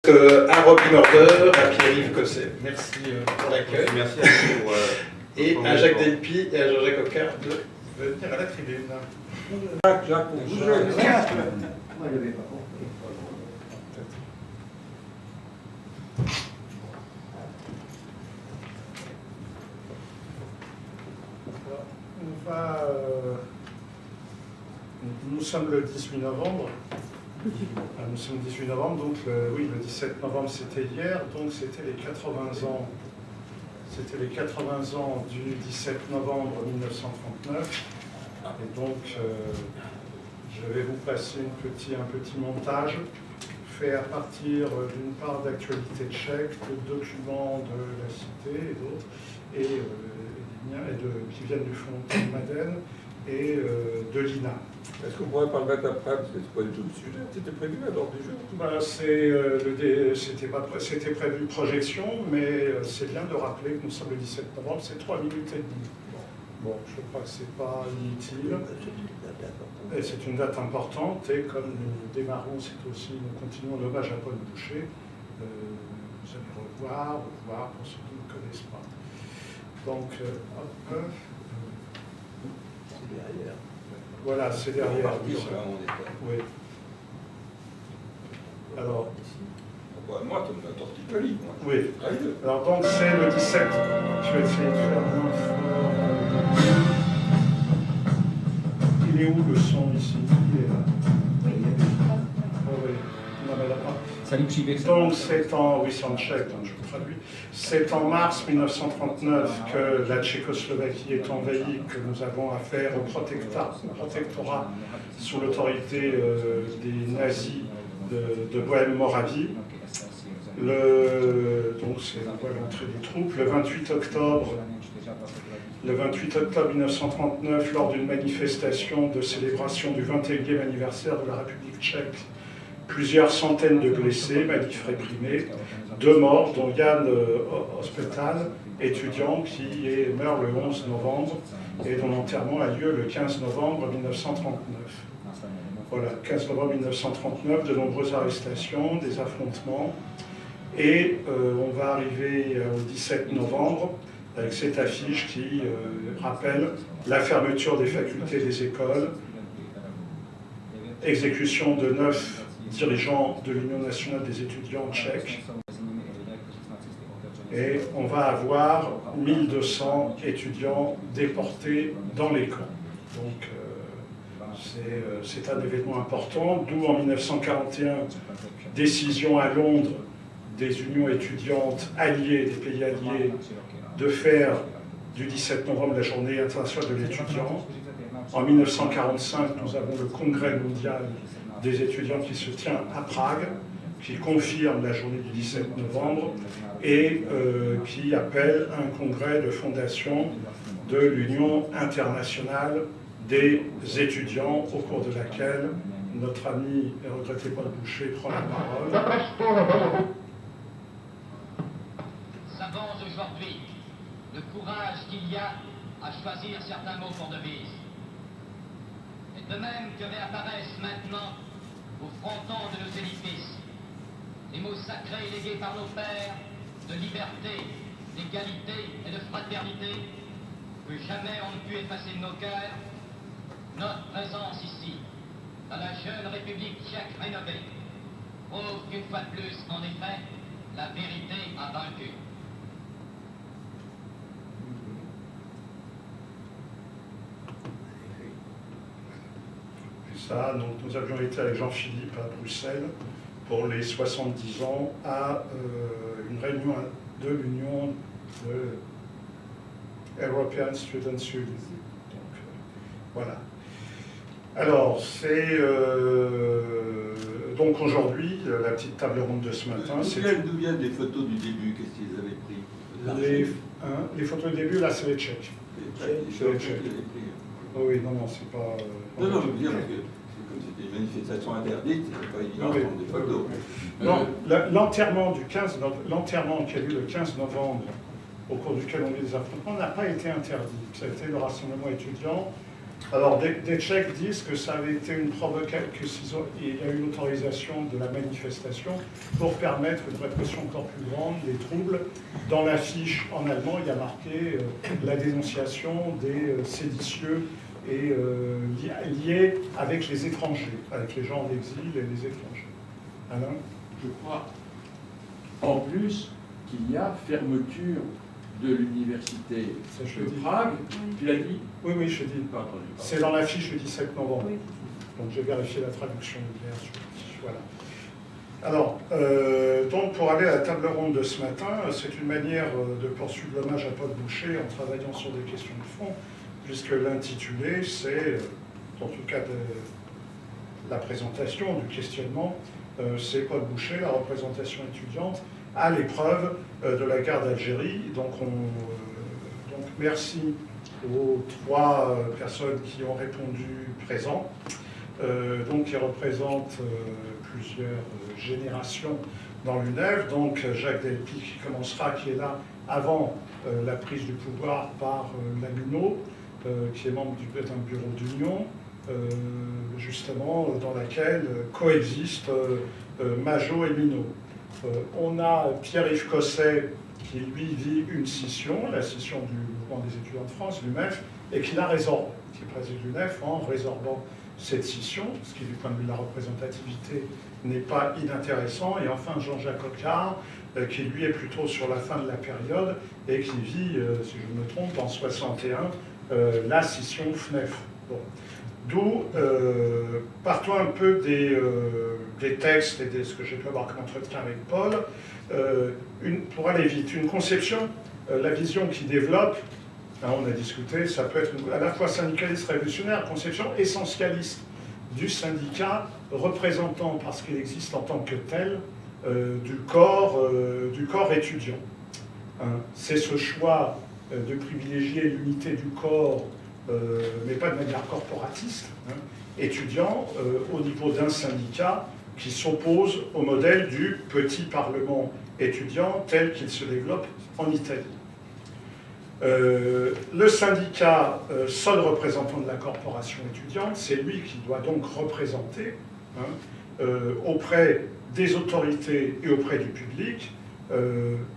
à Robin Order, à Pierre-Yves Cosset. Merci pour l'accueil. Merci à vous pour, et à Jacques Delpy et à Jean-Jacques Occard de venir à la tribune. Jacques, pour bouger. Nous sommes le 18 novembre. Nous sommes le 18 novembre, donc oui, le 17 novembre c'était hier, donc c'était les 80 ans. C'était les 80 ans du 17 novembre 1939. Et donc, je vais vous passer un petit montage fait à partir d'une part d'actualité tchèque, de documents de la Cité et d'autres, et qui viennent du Fonds Madeleine et de l'INA. Est-ce qu'on pourrait pas le mettre après, parce que c'est pas du tout le sujet, c'était prévu à l'ordre du jour? C'était prévu projection, mais c'est bien de rappeler que nous sommes le 17 novembre, c'est 3 minutes et demie. Bon, je crois que c'est pas inutile. Et c'est une date importante, et comme nous démarrons, nous continuons l'hommage à Paul Boucher, vous allez revoir pour ceux qui ne connaissent pas. Donc, hop. c'est derrière. Voilà, c'est derrière. Oui. Alors. Moi, tu me l'as torticolis, moi. Oui. Alors, donc, c'est le 17. Je vais essayer de faire moins fort. Il est où le son ici? Il est là. Oh, oui. Non, mais là, donc, c'est en. Oui, c'est en tchèque, hein, je vous traduis. C'est en mars 1939 que la Tchécoslovaquie est envahie, que nous avons affaire au protectorat sous l'autorité des nazis de Bohême-Moravie. Donc, c'est l'entrée des troupes. Le 28 octobre 1939, lors d'une manifestation de célébration du 21e anniversaire de la République tchèque, plusieurs centaines de blessés, manifs réprimés, 2 morts, dont Yann Hospital, étudiant, qui meurt le 11 novembre et dont l'enterrement a lieu le 15 novembre 1939. Voilà, 15 novembre 1939, de nombreuses arrestations, des affrontements, et on va arriver au 17 novembre avec cette affiche qui rappelle la fermeture des facultés et des écoles, exécution de 9 dirigeants de l'Union nationale des étudiants tchèques, et on va avoir 1200 étudiants déportés dans les camps. Donc c'est un événement important, d'où en 1941, décision à Londres des unions étudiantes alliées, des pays alliés, de faire du 17 novembre la journée internationale de l'étudiant. En 1945, nous avons le Congrès mondial des étudiants qui se tient à Prague, qui confirme la journée du 17 novembre et qui appelle un congrès de fondation de l'Union internationale des étudiants, au cours de laquelle notre ami et regretté Paul Boucher prend la parole. Savons aujourd'hui le courage qu'il y a à choisir certains mots pour devise. Et de même que réapparaissent maintenant au fronton de nos édifices les mots sacrés légués par nos pères de liberté, d'égalité et de fraternité, que jamais on ne put effacer de nos cœurs, notre présence ici, dans la jeune République tchèque rénovée, prouve qu'une fois de plus, en effet, la vérité a vaincu. Ça, donc, nous avions été avec Jean-Philippe à Bruxelles pour les 70 ans à une réunion de l'Union de European Students Union. Donc, voilà. Alors, c'est donc aujourd'hui, la petite table ronde de ce matin. D'où viennent les photos du début? Qu'est-ce qu'ils avaient pris? Les photos du début, là, c'est les Tchèques. Les Tchèques. Oh oui, non, c'est pas... Non, je veux dire, parce que comme c'était une manifestation interdite, c'était pas évident de prendre des photos. Non, l'enterrement qui a lieu le 15 novembre, au cours duquel on a eu des affrontements, n'a pas été interdit. Ça a été le rassemblement étudiant Alors, des Tchèques disent que ça avait été une provocation, qu'il y a eu une autorisation de la manifestation pour permettre une répression encore plus grande des troubles. Dans l'affiche en allemand, il y a marqué la dénonciation des séditieux et liés avec les étrangers, avec les gens en exil et les étrangers. Alain ? Je crois en plus qu'il y a fermeture de l'université Ça, je de le dis. Prague. Tu l'as dit? Oui, oui, je dis. Pas entendu. C'est dans l'affiche du 17 novembre. Oui. Donc j'ai vérifié la traduction hier. Voilà. Alors, donc pour aller à la table ronde de ce matin, c'est une manière de poursuivre l'hommage à Paul Boucher en travaillant sur des questions de fond, puisque l'intitulé, c'est, en tout cas de la présentation, du questionnement, c'est Paul Boucher, la représentation étudiante, à l'épreuve de la guerre d'Algérie. Donc, donc merci aux 3 personnes qui ont répondu présents, donc qui représentent plusieurs générations dans l'UNEF. Donc Jacques Delpy qui commencera, qui est là avant la prise du pouvoir par Lamino, qui est membre d'un bureau d'union, justement dans laquelle coexistent Majot et Minot. On a Pierre-Yves Cosset qui lui vit une scission, la scission du mouvement des étudiants de France, l'UMEF, et qui la résorbe, qui préside l'UNEF en résorbant cette scission, ce qui du point de vue de la représentativité n'est pas inintéressant. Et enfin Jean-Jacques Ocard, qui lui est plutôt sur la fin de la période et qui vit, si je ne me trompe, en 61, la scission FNEF. Bon. D'où partons un peu des textes et de ce que j'ai pu avoir comme entretien avec Paul. Pour aller vite, une conception, la vision qui développe, hein, on a discuté, ça peut être à la fois syndicaliste révolutionnaire, conception essentialiste du syndicat représentant, parce qu'il existe en tant que tel, du corps étudiant. Hein, c'est ce choix de privilégier l'unité du corps, mais pas de manière corporatiste, hein, étudiant au niveau d'un syndicat qui s'oppose au modèle du petit parlement étudiant tel qu'il se développe en Italie. Le syndicat, seul représentant de la corporation étudiante, c'est lui qui doit donc représenter, hein, auprès des autorités et auprès du public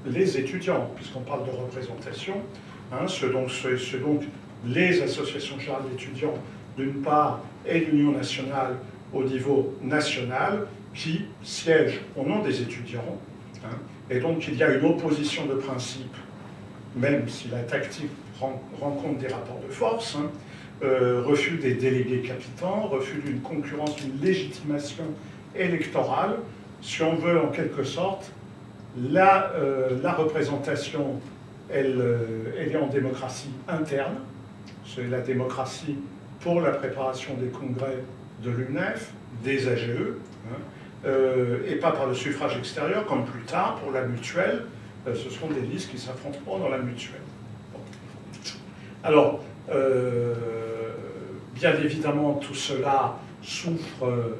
les étudiants, puisqu'on parle de représentation, hein, ce donc les associations générales d'étudiants d'une part et l'Union nationale au niveau national qui siègent au nom des étudiants, hein, et donc il y a une opposition de principe, même si la tactique rencontre des rapports de force, hein, refus des délégués capitans, refus d'une concurrence, d'une légitimation électorale, si on veut en quelque sorte, la représentation, elle est en démocratie interne, c'est la démocratie pour la préparation des congrès de l'UNEF, des AGE, hein, et pas par le suffrage extérieur, comme plus tard pour la mutuelle, ce seront des listes qui s'affronteront dans la mutuelle. Bon. Alors, bien évidemment, tout cela souffre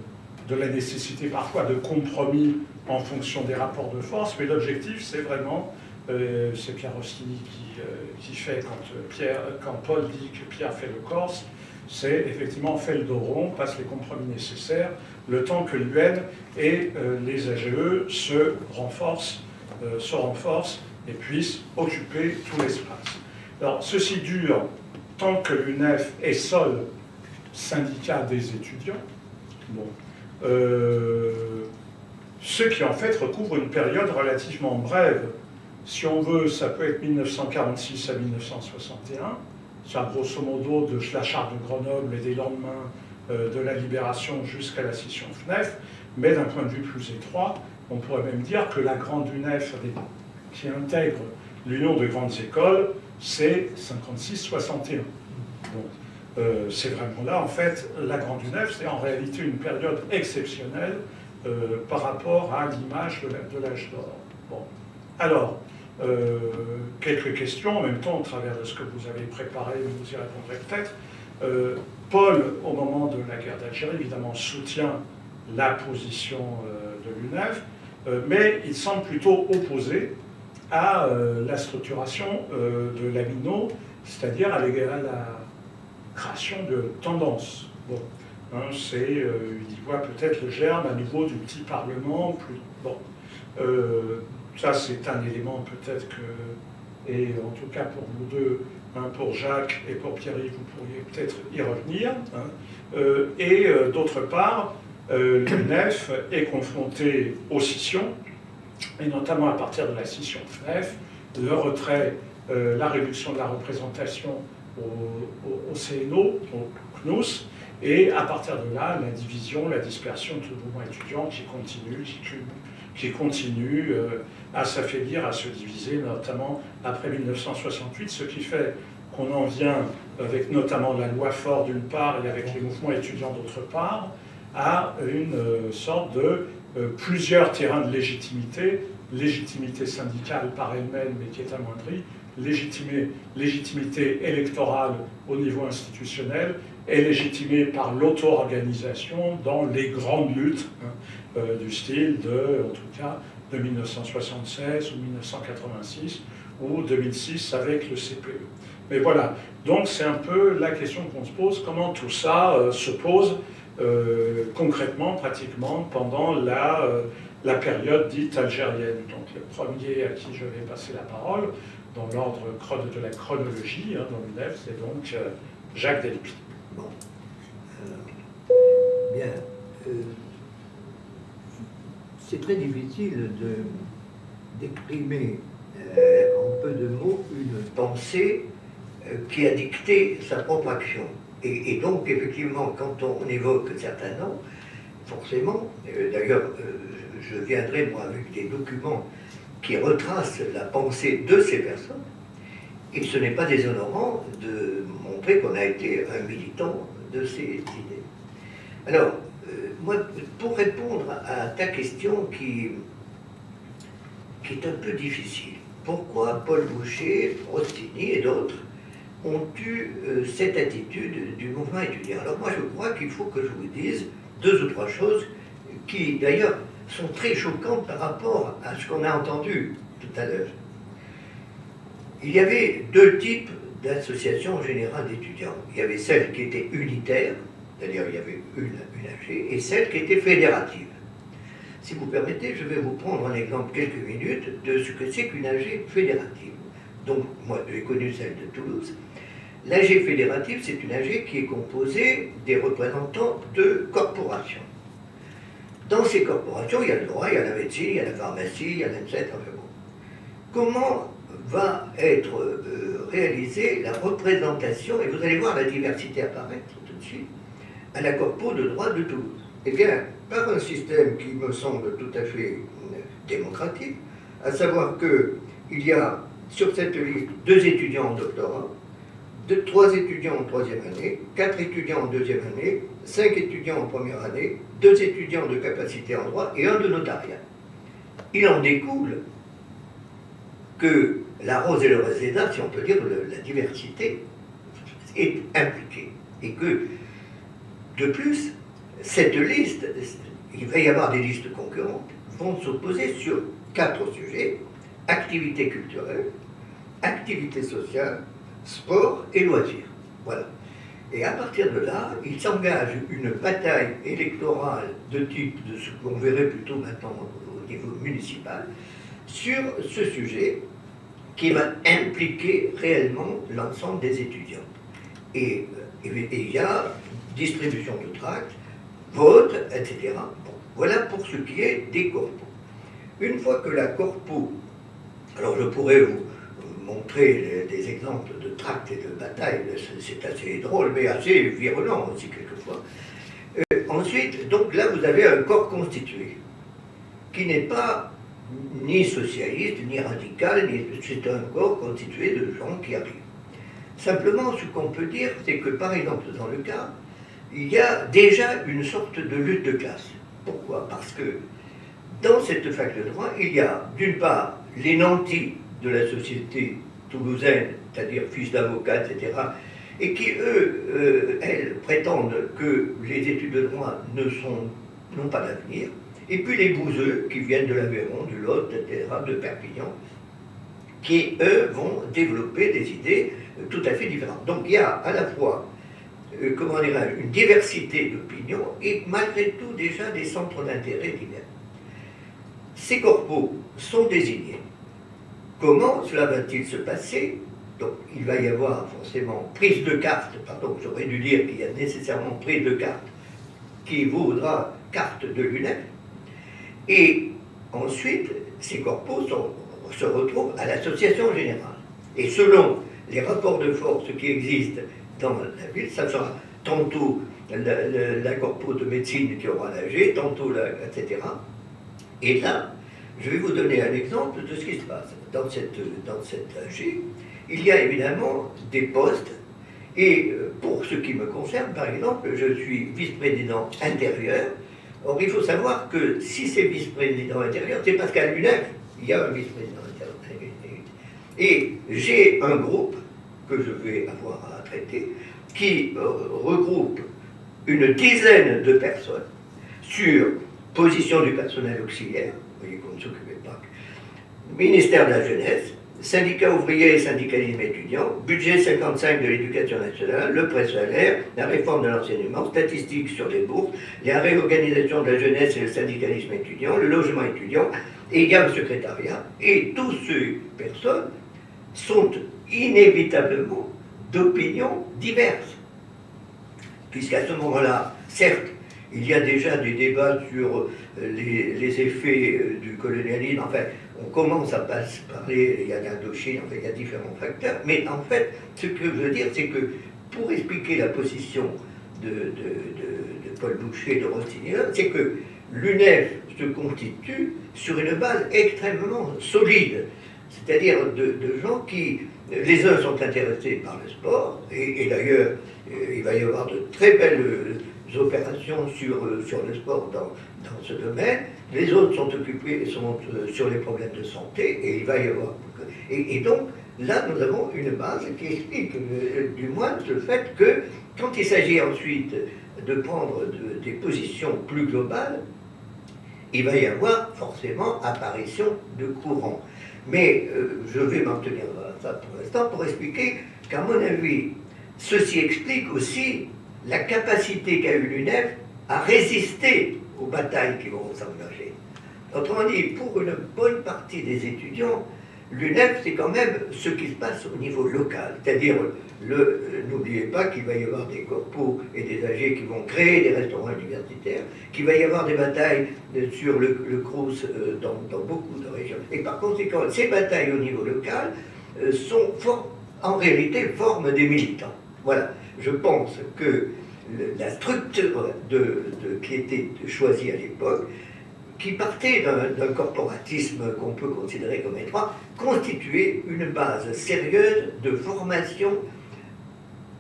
de la nécessité parfois de compromis en fonction des rapports de force, mais l'objectif, c'est vraiment, c'est Pierre Rossini qui fait, quand Paul dit que Pierre fait le Corse, c'est effectivement fait le dos rond, passe les compromis nécessaires, le temps que l'UN et les AGE se renforcent et puissent occuper tout l'espace. Alors, ceci dure tant que l'UNEF est seul syndicat des étudiants, bon, ce qui en fait recouvre une période relativement brève. Si on veut, ça peut être 1946 à 1961, ça grosso modo de la charte de Grenoble et des lendemains de la libération jusqu'à la scission FNEF, mais d'un point de vue plus étroit, on pourrait même dire que la grande UNEF qui intègre l'Union de grandes écoles, c'est 56-61. Donc, c'est vraiment là, en fait, la grande UNEF, c'est en réalité une période exceptionnelle par rapport à l'image de l'âge d'or. Bon. Alors, quelques questions, en même temps, au travers de ce que vous avez préparé, vous y répondrez peut-être. Paul, au moment de la guerre d'Algérie, évidemment, soutient la position de l'UNEF, mais il semble plutôt opposé à la structuration de Lamino, c'est-à-dire création de tendance. Bon, hein, il y voit peut-être le germe à nouveau du petit Parlement. Bon, ça c'est un élément peut-être que, et en tout cas pour nous deux, hein, pour Jacques et pour Pierre-Yves, vous pourriez peut-être y revenir. Hein. D'autre part, l'UNEF est confronté aux scissions, et notamment à partir de la scission FNEF, le retrait, la réduction de la représentation au CNO, au CNUS, et à partir de là, la division, la dispersion de tout le mouvement étudiant qui continue à s'affaiblir, à se diviser, notamment après 1968, ce qui fait qu'on en vient, avec notamment la loi Faure d'une part et avec les mouvements étudiants d'autre part, à une sorte de plusieurs terrains de légitimité syndicale par elle-même, mais qui est amoindrie, légitimité électorale au niveau institutionnel, et légitimée par l'auto-organisation dans les grandes luttes du style en tout cas, de 1976 ou 1986 ou 2006 avec le CPE. Mais voilà, donc c'est un peu la question qu'on se pose, comment tout ça se pose concrètement, pratiquement, pendant la période dite algérienne. Donc le premier à qui je vais passer la parole, dans l'ordre de la chronologie, hein, dans l'UNEF, c'est donc Jacques Delpy. Bon. Bien. C'est très difficile d'exprimer en peu de mots une pensée qui a dicté sa propre action. Et donc, effectivement, quand on évoque certains noms, forcément, d'ailleurs, je viendrai, moi, avec des documents qui retracent la pensée de ces personnes, et ce n'est pas déshonorant de montrer qu'on a été un militant de ces idées. Alors, moi, pour répondre à ta question qui est un peu difficile, pourquoi Paul Boucher, Rostini et d'autres ont eu cette attitude du mouvement étudiant? Alors moi, je crois qu'il faut que je vous dise 2 ou 3 choses qui, d'ailleurs, sont très choquantes par rapport à ce qu'on a entendu tout à l'heure. Il y avait 2 types d'associations générales d'étudiants. Il y avait celles qui étaient unitaires, c'est-à-dire il y avait une AG, et celles qui étaient fédératives. Si vous permettez, je vais vous prendre un exemple quelques minutes de ce que c'est qu'une AG fédérative. Donc, moi, j'ai connu celle de Toulouse. L'AG fédérative, c'est une AG qui est composée des représentants de corporations. Dans ces corporations, il y a le droit, il y a la médecine, il y a la pharmacie, il y a l'ENSET, enfin bon. Comment va être réalisée la représentation, et vous allez voir la diversité apparaître tout de suite, à la Corpo de droit de Toulouse? Eh bien, par un système qui me semble tout à fait démocratique, à savoir qu'il y a sur cette liste 2 étudiants en doctorat, 3 étudiants en 3e année, 4 étudiants en 2e année, 5 étudiants en 1re année, 2 étudiants de capacité en droit et 1 de notariat. Il en découle que la rose et le réséda, si on peut dire, la diversité est impliquée. Et que, de plus, cette liste, il va y avoir des listes concurrentes, vont s'opposer sur 4 sujets: activité culturelle, activité sociale, sport et loisirs. Voilà. Et à partir de là, il s'engage une bataille électorale de type de ce qu'on verrait plutôt maintenant au niveau municipal sur ce sujet qui va impliquer réellement l'ensemble des étudiants. Et il y a distribution de tracts, vote, etc. Bon, voilà pour ce qui est des corpos. Une fois que la corpo, alors je pourrais vous montrer des exemples de tracts et de batailles, c'est assez drôle, mais assez virulent aussi quelquefois. Ensuite, donc là, vous avez un corps constitué, qui n'est pas ni socialiste, ni radical, c'est un corps constitué de gens qui arrivent. Simplement, ce qu'on peut dire, c'est que, par exemple, dans le cas, il y a déjà une sorte de lutte de classe. Pourquoi? Parce que dans cette fac de droit, il y a, d'une part, les nantis de la société toulousaine, c'est-à-dire fils d'avocats, etc., et qui, elles, prétendent que les études de droit n'ont pas d'avenir, et puis les bouseux, qui viennent de l'Aveyron, du Lot, etc., de Perpignan, qui, eux, vont développer des idées tout à fait différentes. Donc il y a à la fois comment dirais-je, une diversité d'opinions et malgré tout déjà des centres d'intérêt divers. Ces corpos sont désignés. Comment cela va-t-il se passer? Donc il va y avoir forcément prise de carte, pardon, j'aurais dû dire qu'il y a nécessairement prise de carte qui vaudra carte de l'UNEF, et ensuite ces corpos se retrouvent à l'association générale. Et selon les rapports de force qui existent dans la ville, ça sera tantôt la corpo de médecine qui aura l'AG, tantôt etc. Et là, je vais vous donner un exemple de ce qui se passe. Dans cette AG, il y a évidemment des postes, et pour ce qui me concerne, par exemple, je suis vice-président intérieur. Or, il faut savoir que si c'est vice-président intérieur, c'est parce qu'à l'UNEF, il y a un vice-président intérieur. Et j'ai un groupe que je vais avoir à traiter qui regroupe une dizaine de personnes sur position du personnel auxiliaire, vous voyez qu'on ne s'occupait pas, ministère de la Jeunesse, syndicat ouvrier et syndicalisme étudiant, budget 55 de l'éducation nationale, le pré-salaire, la réforme de l'enseignement, statistiques sur les bourses, la réorganisation de la jeunesse et le syndicalisme étudiant, le logement étudiant, et il y a un secrétariat, et toutes ces personnes sont inévitablement d'opinions diverses. Puisqu'à ce moment-là, certes, il y a déjà des débats sur les effets du colonialisme. En fait, on commence à parler, il y a l'Indochine, en fait, il y a différents facteurs. Mais en fait, ce que je veux dire, c'est que pour expliquer la position de Paul Boucher, de Rossignol, c'est que l'UNEF se constitue sur une base extrêmement solide. C'est-à-dire de gens qui, les uns sont intéressés par le sport, et d'ailleurs, il va y avoir de très belles opérations sur le sport dans ce domaine. Les autres sont occupés sur les problèmes de santé, et il va y avoir... Et donc, là, nous avons une base qui explique, du moins, le fait que, quand il s'agit ensuite de prendre des positions plus globales, il va y avoir forcément apparition de courants. Mais je vais m'en tenir à ça pour l'instant pour expliquer qu'à mon avis, ceci explique aussi la capacité qu'a eu l'UNEF à résister aux batailles qui vont s'engager. Autrement dit, pour une bonne partie des étudiants, l'UNEF, c'est quand même ce qui se passe au niveau local. C'est-à-dire, n'oubliez pas qu'il va y avoir des corpos et des AG qui vont créer des restaurants universitaires, qu'il va y avoir des batailles sur le Crous dans beaucoup de régions. Et par conséquent, ces batailles au niveau local en réalité, forment des militants. Voilà. Je pense que la structure qui était choisie à l'époque, qui partait d'un corporatisme qu'on peut considérer comme étroit, constituait une base sérieuse de formation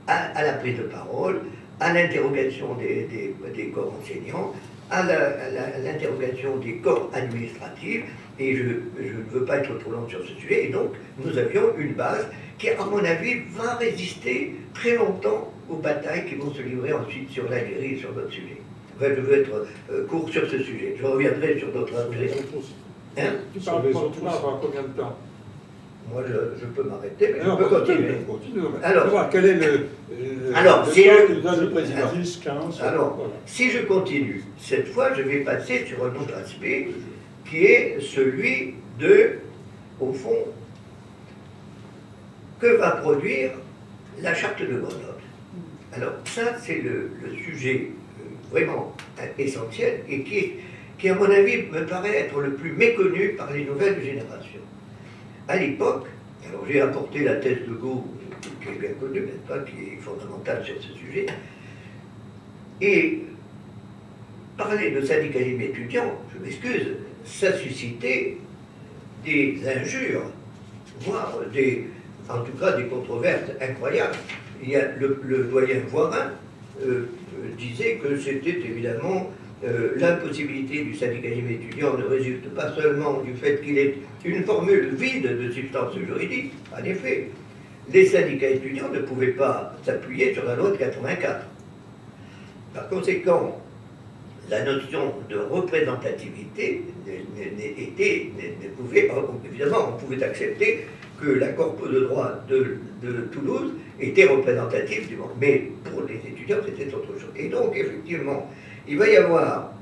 à la prise de parole, à l'interrogation des corps enseignants, à l'interrogation des corps administratifs, et je ne veux pas être trop long sur ce sujet, et donc nous avions une base qui, à mon avis, va résister très longtemps aux batailles qui vont se livrer ensuite sur l'Algérie et sur d'autres sujets. Enfin, je veux être court sur ce sujet. Je reviendrai sur d'autres sujets. Hein? Tu parles pendant combien de temps? Moi, je peux m'arrêter, mais non, je peux continuer. Continue. Alors, quel est alors, le si temps je- que donne le président? 10, 15. Alors, voilà. si je continue, cette fois, je vais passer sur un autre aspect qui est celui de, au fond, que va produire la charte de Grenoble. Alors, ça, c'est le sujet vraiment essentiel et qui, à mon avis, me paraît être le plus méconnu par les nouvelles générations. À l'époque, alors j'ai apporté la thèse de Gaulle, qui est bien connue, n'est-ce pas, qui est fondamentale sur ce sujet, et parler de syndicalisme étudiant, je m'excuse, ça suscitait des injures, voire en tout cas des controverses incroyables. Il y a le doyen Voirin disait que c'était évidemment l'impossibilité du syndicalisme étudiant ne résulte pas seulement du fait qu'il est une formule vide de substance juridique. En effet, les syndicats étudiants ne pouvaient pas s'appuyer sur la loi de 84. Par conséquent, la notion de représentativité ne pouvait, évidemment, on pouvait accepter que la corpo de droit de Toulouse était représentative du monde. Mais pour les étudiants, c'était autre chose. Et donc, effectivement, il va y avoir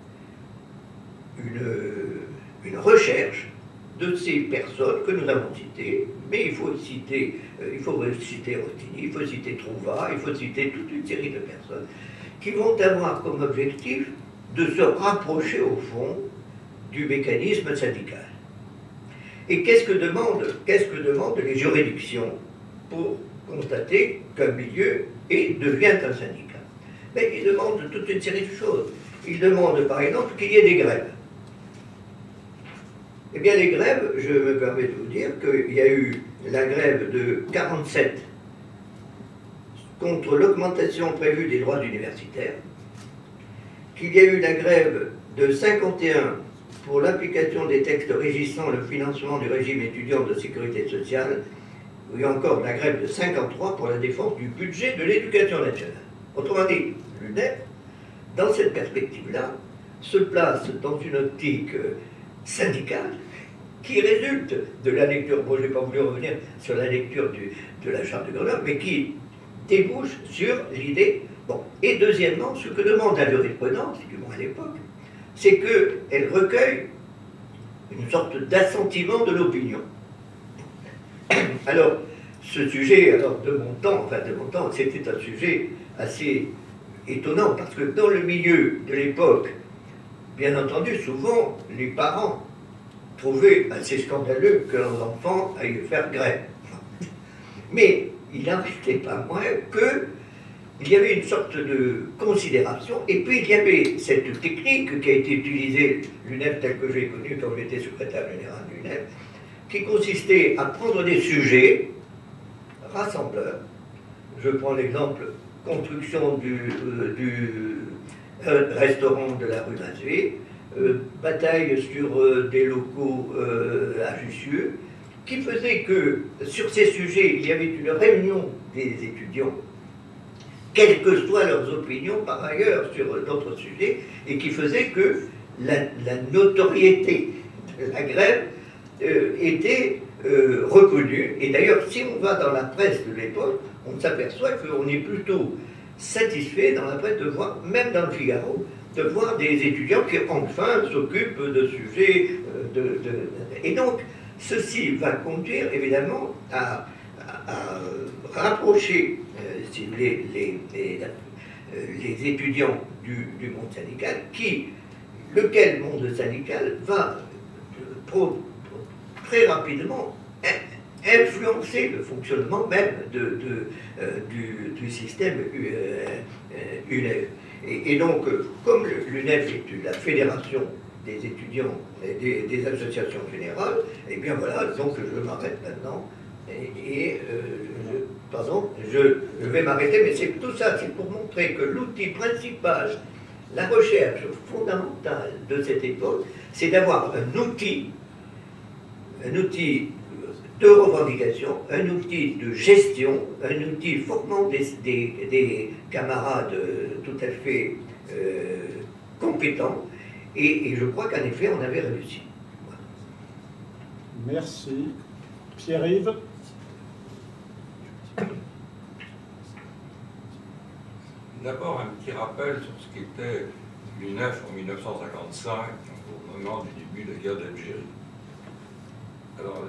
une recherche de ces personnes que nous avons citées, mais il faut citer Rostini, il faut citer Trouva, il faut citer toute une série de personnes qui vont avoir comme objectif de se rapprocher au fond du mécanisme syndical. Et qu'est-ce que demandent les juridictions pour constater qu'un milieu devient un syndicat? Mais ils demandent toute une série de choses. Ils demandent par exemple qu'il y ait des grèves. Eh bien, les grèves, je me permets de vous dire qu'il y a eu la grève de 47 contre l'augmentation prévue des droits universitaires, qu'il y a eu la grève de 51 pour l'application des textes régissant le financement du régime étudiant de sécurité sociale, ou encore la grève de 53 pour la défense du budget de l'éducation nationale. Autrement dit, l'UNEF, dans cette perspective-là, se place dans une optique syndicale qui résulte de la lecture, bon, je n'ai pas voulu revenir sur la lecture de la Charte de Grenoble, mais qui débouche sur l'idée. Bon. Et deuxièmement, ce que demande la jurisprudence, du moins à l'époque, c'est qu'elle recueille une sorte d'assentiment de l'opinion. Alors, ce sujet, de mon temps, c'était un sujet assez étonnant, parce que dans le milieu de l'époque, bien entendu, souvent, les parents trouvaient assez scandaleux que leurs enfants aillent faire grève. Mais il n'en restait pas moins qu'il y avait une sorte de considération, et puis il y avait cette technique qui a été utilisée, l'UNEF telle que j'ai connue quand j'étais secrétaire général de l'UNEF, qui consistait à prendre des sujets rassembleurs. Je prends l'exemple construction du restaurant de la rue Mazet, bataille sur des locaux à Jussieu, qui faisait que sur ces sujets, il y avait une réunion des étudiants, quelles que soient leurs opinions par ailleurs sur d'autres sujets, et qui faisait que la notoriété de la grève était reconnue. Et d'ailleurs, si on va dans la presse de l'époque, on s'aperçoit qu'on est plutôt satisfait dans la presse de voir, même dans le Figaro, de voir des étudiants qui enfin s'occupent de sujets et donc ceci va conduire évidemment à rapprocher si vous voulez, les étudiants du monde syndical, lequel monde syndical va très rapidement influencer le fonctionnement même du système UNEF. Et donc, comme l'UNEF est la fédération des étudiants et des associations générales, et bien voilà, donc je m'arrête maintenant. Je vais m'arrêter, mais c'est tout ça, c'est pour montrer que l'outil principal, la recherche fondamentale de cette époque, c'est d'avoir un outil de revendication, un outil de gestion, un outil formant des camarades tout à fait compétents, et je crois qu'en effet, on avait réussi. Voilà. Merci. Pierre-Yves. D'abord, un petit rappel sur ce qu'était l'UNEF en 1955, au moment du début de la guerre d'Algérie. Alors,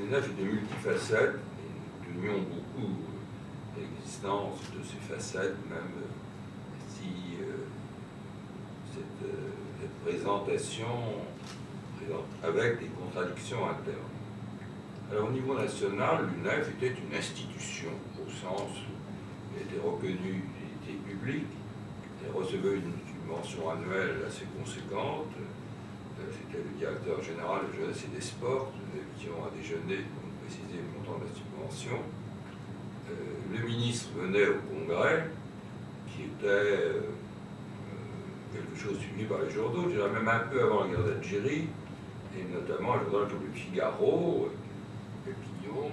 l'UNEF est de multifacettes, et nous tenions beaucoup l'existence de ces facettes, même si cette présentation présente avec des contradictions internes. Alors, au niveau national, l'UNEF était une institution, au sens où elle était reconnue d'utilité publique, elle recevait une subvention annuelle assez conséquente. C'était le directeur général de jeunesse et des sports. Nous invitions à déjeuner pour nous préciser le montant de la subvention. Le ministre venait au congrès, qui était quelque chose suivi par les journaux, je dirais même un peu avant la guerre d'Algérie, et notamment un journal comme le Figaro, Pépillon,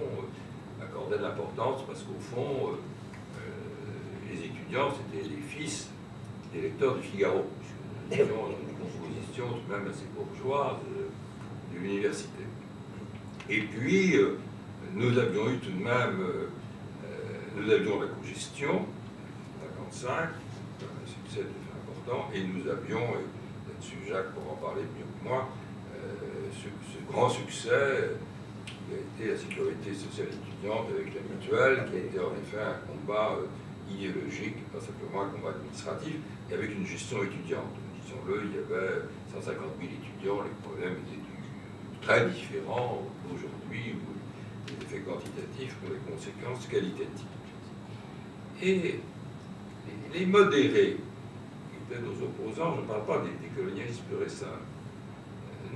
accordait de l'importance parce qu'au fond, les étudiants, c'était les fils des lecteurs du Figaro, puisque nous avions une composition tout de même assez bourgeoise de l'université. Et puis, nous avions eu tout de même, nous avions la cogestion, 55, un succès tout à fait important, et nous avions, là-dessus Jacques pourra en parler mieux que moi, ce grand succès qui a été la sécurité sociale étudiante avec la mutuelle, qui a été en effet un combat idéologique, pas simplement un combat administratif, et avec une gestion étudiante. Disons-le, il y avait 150 000 étudiants, les problèmes étaient très différents d'aujourd'hui, où les effets quantitatifs ont les conséquences qualitatives. Et les modérés, qui étaient nos opposants, je ne parle pas des colonialistes purs et simples,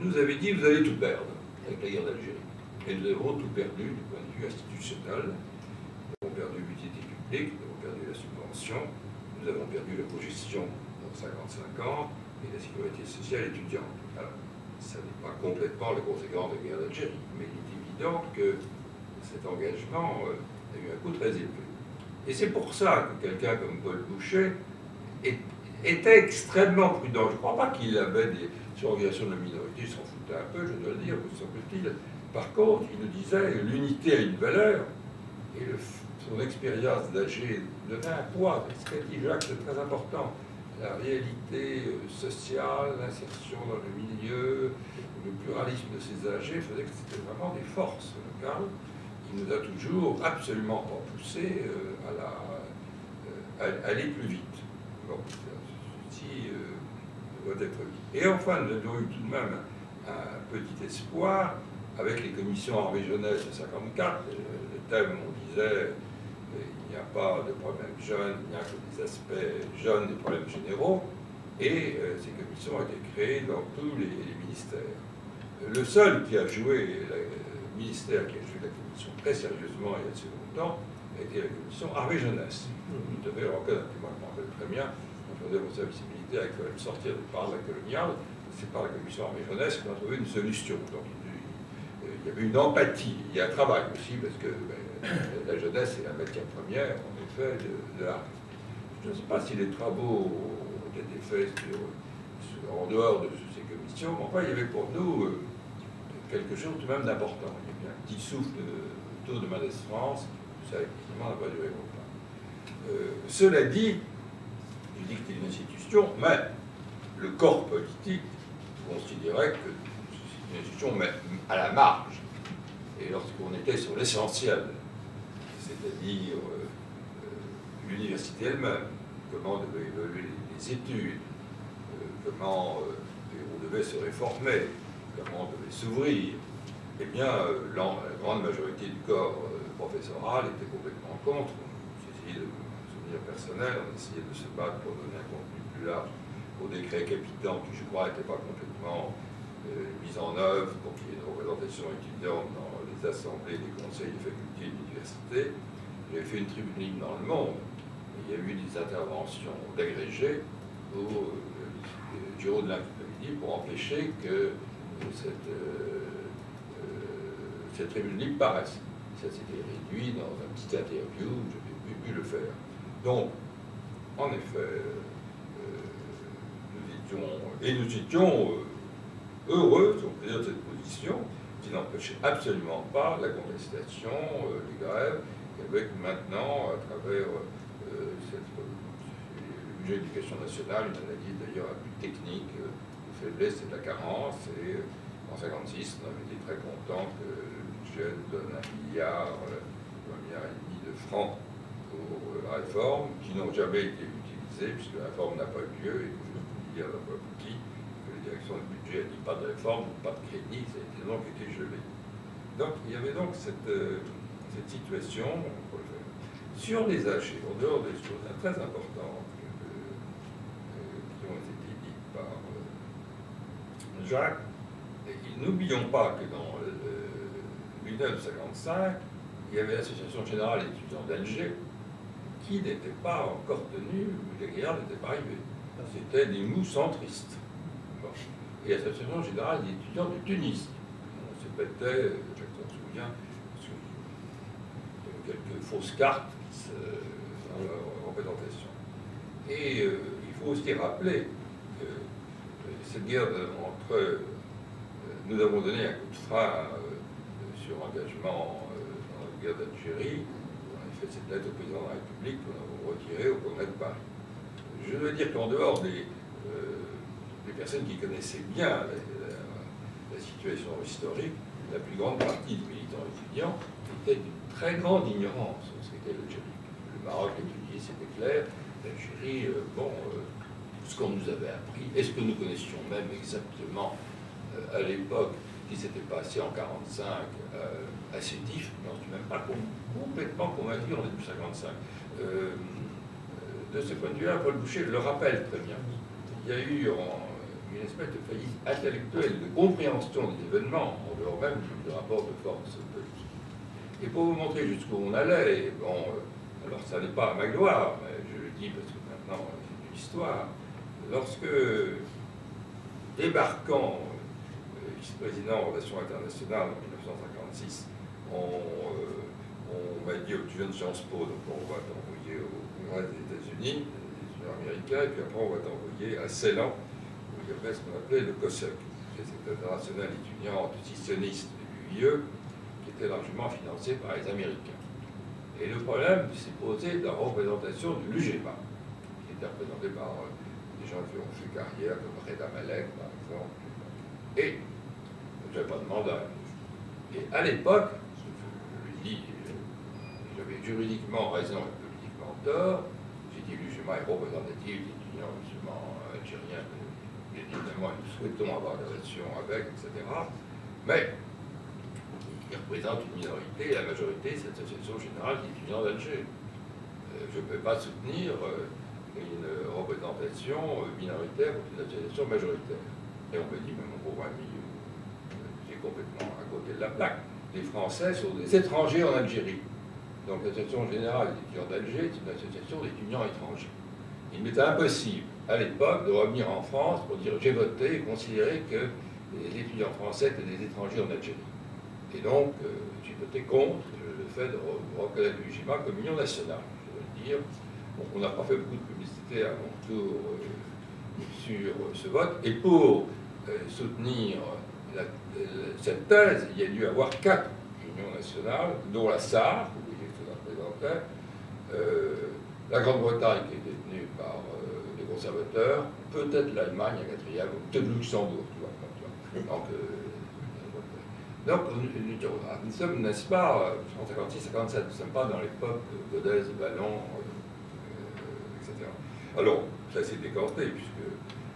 nous avaient dit vous allez tout perdre avec la guerre d'Algérie. Et nous avons tout perdu du point de vue institutionnel. Nous avons perdu l'utilité publique, nous avons perdu la subvention, nous avons perdu la cogestion en 50-50 et la sécurité sociale étudiante. Alors, ça n'est pas complètement les conséquences de la guerre d'Algérie, mais il est évident que cet engagement a eu un coût très élevé. Et c'est pour ça que quelqu'un comme Paul Bouchet était extrêmement prudent. Je ne crois pas qu'il avait sur l'organisation de la minorité, il s'en foutait un peu, je dois le dire, me semble-t-il. Par contre, il nous disait l'unité a une valeur, et son expérience d'âgé donnait un poids. Ce qu'a dit Jacques, c'est très important. La réalité sociale, l'insertion dans le milieu, le pluralisme de ces âgés faisait que c'était vraiment des forces locales. Il nous a toujours absolument pas poussé à aller plus vite. Bon, ceci doit être dit. Et enfin, nous avions eu tout de même un petit espoir avec les commissions Harvey Jeunesse de 54. Le thème, on disait, il n'y a pas de problème jeune, il n'y a que des aspects jeunes, des problèmes généraux. Et ces commissions ont été créées dans tous les ministères. Le seul qui a joué, le ministère qui a joué la commission très sérieusement et assez longtemps, a été la commission Harvey Jeunesse. Vous devez le reconnaître, moi je m'en rappelle très bien, on faisait mon service militaire, il fallait sortir par la coloniale, c'est par la commission Harvey Jeunesse qu'on a trouvé une solution. Donc il y avait une empathie, il y a un travail aussi, parce que la jeunesse est la matière première, en effet, de l'art. Je ne sais pas si les travaux ont été faits en dehors de ces commissions, mais enfin, il y avait pour nous quelque chose tout de même d'important. Il y avait un petit souffle autour de Mendes France, ça évidemment n'a pas duré longtemps. Cela dit, je dis que c'était une institution, mais le corps politique considérait que c'est une institution mais à la marge. Et lorsqu'on était sur l'essentiel, c'est-à-dire l'université elle-même, comment devaient évoluer les études, comment on devait se réformer, comment on devait s'ouvrir, eh bien, la grande majorité du corps professoral était complètement contre. J'ai essayé de souvenir personnel, on essayait de se battre pour donner un contenu plus large au décret capitant qui, je crois, n'était pas complètement mis en œuvre pour qu'il y ait une représentation étudiante dans les assemblées des conseils des facultés et de l'université. J'avais fait une tribune libre dans Le Monde, et il y a eu des interventions d'agrégés au Giro de l'Après-midi pour empêcher que cette tribune libre paraisse. Ça s'était réduit dans un petit interview, je n'ai pu le faire. Donc, en effet, nous étions heureux, si on peut dire, de cette position, qui n'empêchait absolument pas la contestation, les grèves, et avec maintenant, à travers le budget d'éducation nationale, une analyse d'ailleurs un peu technique de faiblesse et de la carence, et en 1956, on avait été très content que le budget nous donne 1 milliard, 1,5 milliard de francs pour la réforme, qui n'ont jamais été utilisés, puisque la réforme n'a pas eu lieu, et que le milliard n'a pas abouti, que la direction du budget a dit pas de réforme, pas de crédit, ça a été donc été gelé. Donc il y avait donc cette situation pour le faire. Sur les AG, en dehors des choses très importantes qui ont été dites par Jacques, n'oublions pas que dans le 1955, il y avait l'Association générale des étudiants d'Alger qui n'était pas encore tenue, les guerres n'étaient pas arrivées. C'était des mous centristes. Bon. Et l'Association générale des étudiants de Tunis. On se pétait, Jacques s'en souvient, parce qu'il y avait quelques fausses cartes dans leur représentation. Et il faut aussi rappeler que cette guerre nous avons donné un coup de frein sur engagement guerre d'Algérie, on a fait cette lettre au président de la République qu'on a retirée au Congrès de Paris. Je veux dire qu'en dehors des personnes qui connaissaient bien la situation historique, la plus grande partie des militants étudiants était d'une très grande ignorance de ce qu'était l'Algérie. Le Maroc étudié, c'était clair. L'Algérie, ce qu'on nous avait appris, est-ce que nous connaissions même exactement à l'époque ce qui s'était passé en 1945 à Sétif? Je n'en suis même pas complètement convaincu en 1955. De ce point de vue-là, Paul Boucher le rappelle très bien. Il y a eu une espèce de faillite intellectuelle de compréhension des événements, en dehors même du rapport de force politique. Et pour vous montrer jusqu'où on allait, alors ça n'est pas à ma gloire, mais je le dis parce que maintenant c'est une histoire, lorsque, débarquant vice-président en relations internationales en 1956, on m'a dit aux étudiants de Sciences Po, donc on va t'envoyer au Congrès des États-Unis, des étudiants américains, et puis après on va t'envoyer à Ceylan, où il y avait ce qu'on appelait le COSEC, cette internationale étudiante scissionniste de l'UIE, qui était largement financée par les Américains. Et le problème s'est posé de la représentation de l'UGEMA, qui était représentée par des gens qui ont fait carrière, comme Reda Malek, par exemple. Et je n'avais pas de mandat. Et à l'époque, je le dis, j'avais juridiquement raison et politiquement tort. J'ai dit l'UGEMA est représentative des étudiants musulmans algériens. Évidemment, nous souhaitons avoir des relations avec, etc. Mais il représente une minorité, et la majorité, c'est l'Association générale des étudiants d'Alger. Je ne peux pas soutenir une représentation minoritaire ou une association majoritaire. Et on me dit, mais mon pauvre ami, c'est complètement à côté de la plaque. Les Français sont des étrangers en Algérie. Donc l'Association générale des étudiants d'Alger, c'est une association d'étudiants étrangers. Il m'était impossible, à l'époque, de revenir en France pour dire j'ai voté et considérer que les étudiants français étaient des étrangers en Algérie. Et donc, j'ai voté contre le fait de reconnaître l'UGEMA comme union nationale, je dois le dire. Bon, on n'a pas fait beaucoup de publicité à mon tour sur ce vote. Et pour soutenir cette thèse, il y a dû y avoir 4 unions nationales, dont la SAR, vous voyez que ça représentait, la Grande-Bretagne qui est détenue par les conservateurs, peut-être l'Allemagne à 4e, ou peut-être le Luxembourg, tu vois. Donc, nous sommes, n'est-ce pas, en 56-57, nous ne sommes pas dans l'époque Godez, Ballon, etc. Alors, ça s'est décanté, puisque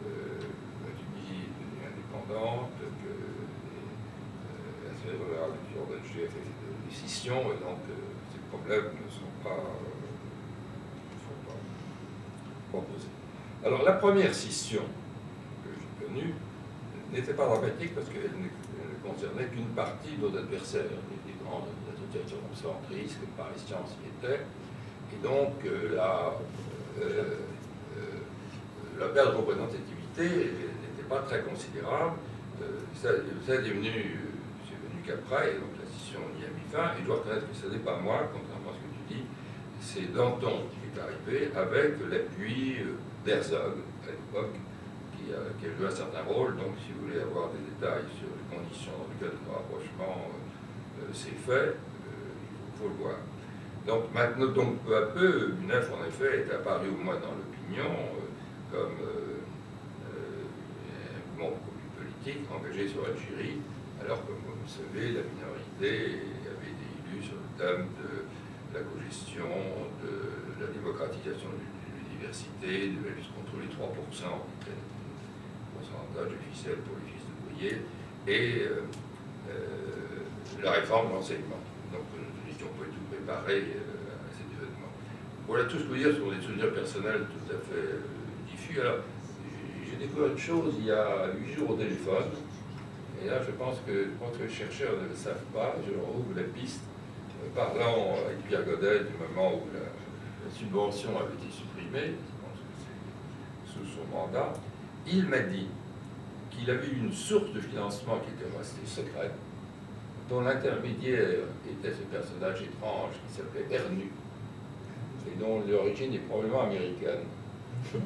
la Tunisie est devenue indépendante, que la fédérale d'Alger a fait des scissions, et donc ces problèmes ne sont pas posés. Alors, la première scission que j'ai connue n'était pas dramatique parce qu'elle ne concernait qu'une partie de nos adversaires, des grandes associations centristes, comme Paris Science y était, et donc la perte de représentativité n'était pas très considérable. Ça est venu qu'après, et donc la scission y a mis fin, et je dois reconnaître que ce n'est pas moi, contrairement à ce que tu dis, c'est Danton qui est arrivé avec l'appui d'Herzog à l'époque, qui a joué un certain rôle. Donc, si vous voulez avoir des détails sur les conditions dans lesquelles le rapprochement s'est fait, il faut le voir. Donc, maintenant, donc, peu à peu, UNEF, en effet, est apparu au moins dans l'opinion comme un mouvement politique engagé sur l'Algérie, alors que, comme vous savez, la minorité avait des élus sur le thème de la cogestion, de la démocratisation de l'université, de la lutte contre les 3%, pourcentage officiel pour les fils d'ouvriers, et la réforme de l'enseignement. Donc nous étions pas tout préparés à cet événement. Voilà tout ce que je veux dire sur des souvenirs personnels tout à fait diffus. Alors, j'ai découvert une chose il y a 8 jours au téléphone, et là je pense que les chercheurs ne le savent pas, je leur ouvre la piste, parlant avec Pierre Godet du moment où la subvention avait été supprimée, je pense que c'est sous son mandat. Il m'a dit qu'il avait une source de financement qui était restée secrète, dont l'intermédiaire était ce personnage étrange qui s'appelait Ernu, et dont l'origine est probablement américaine.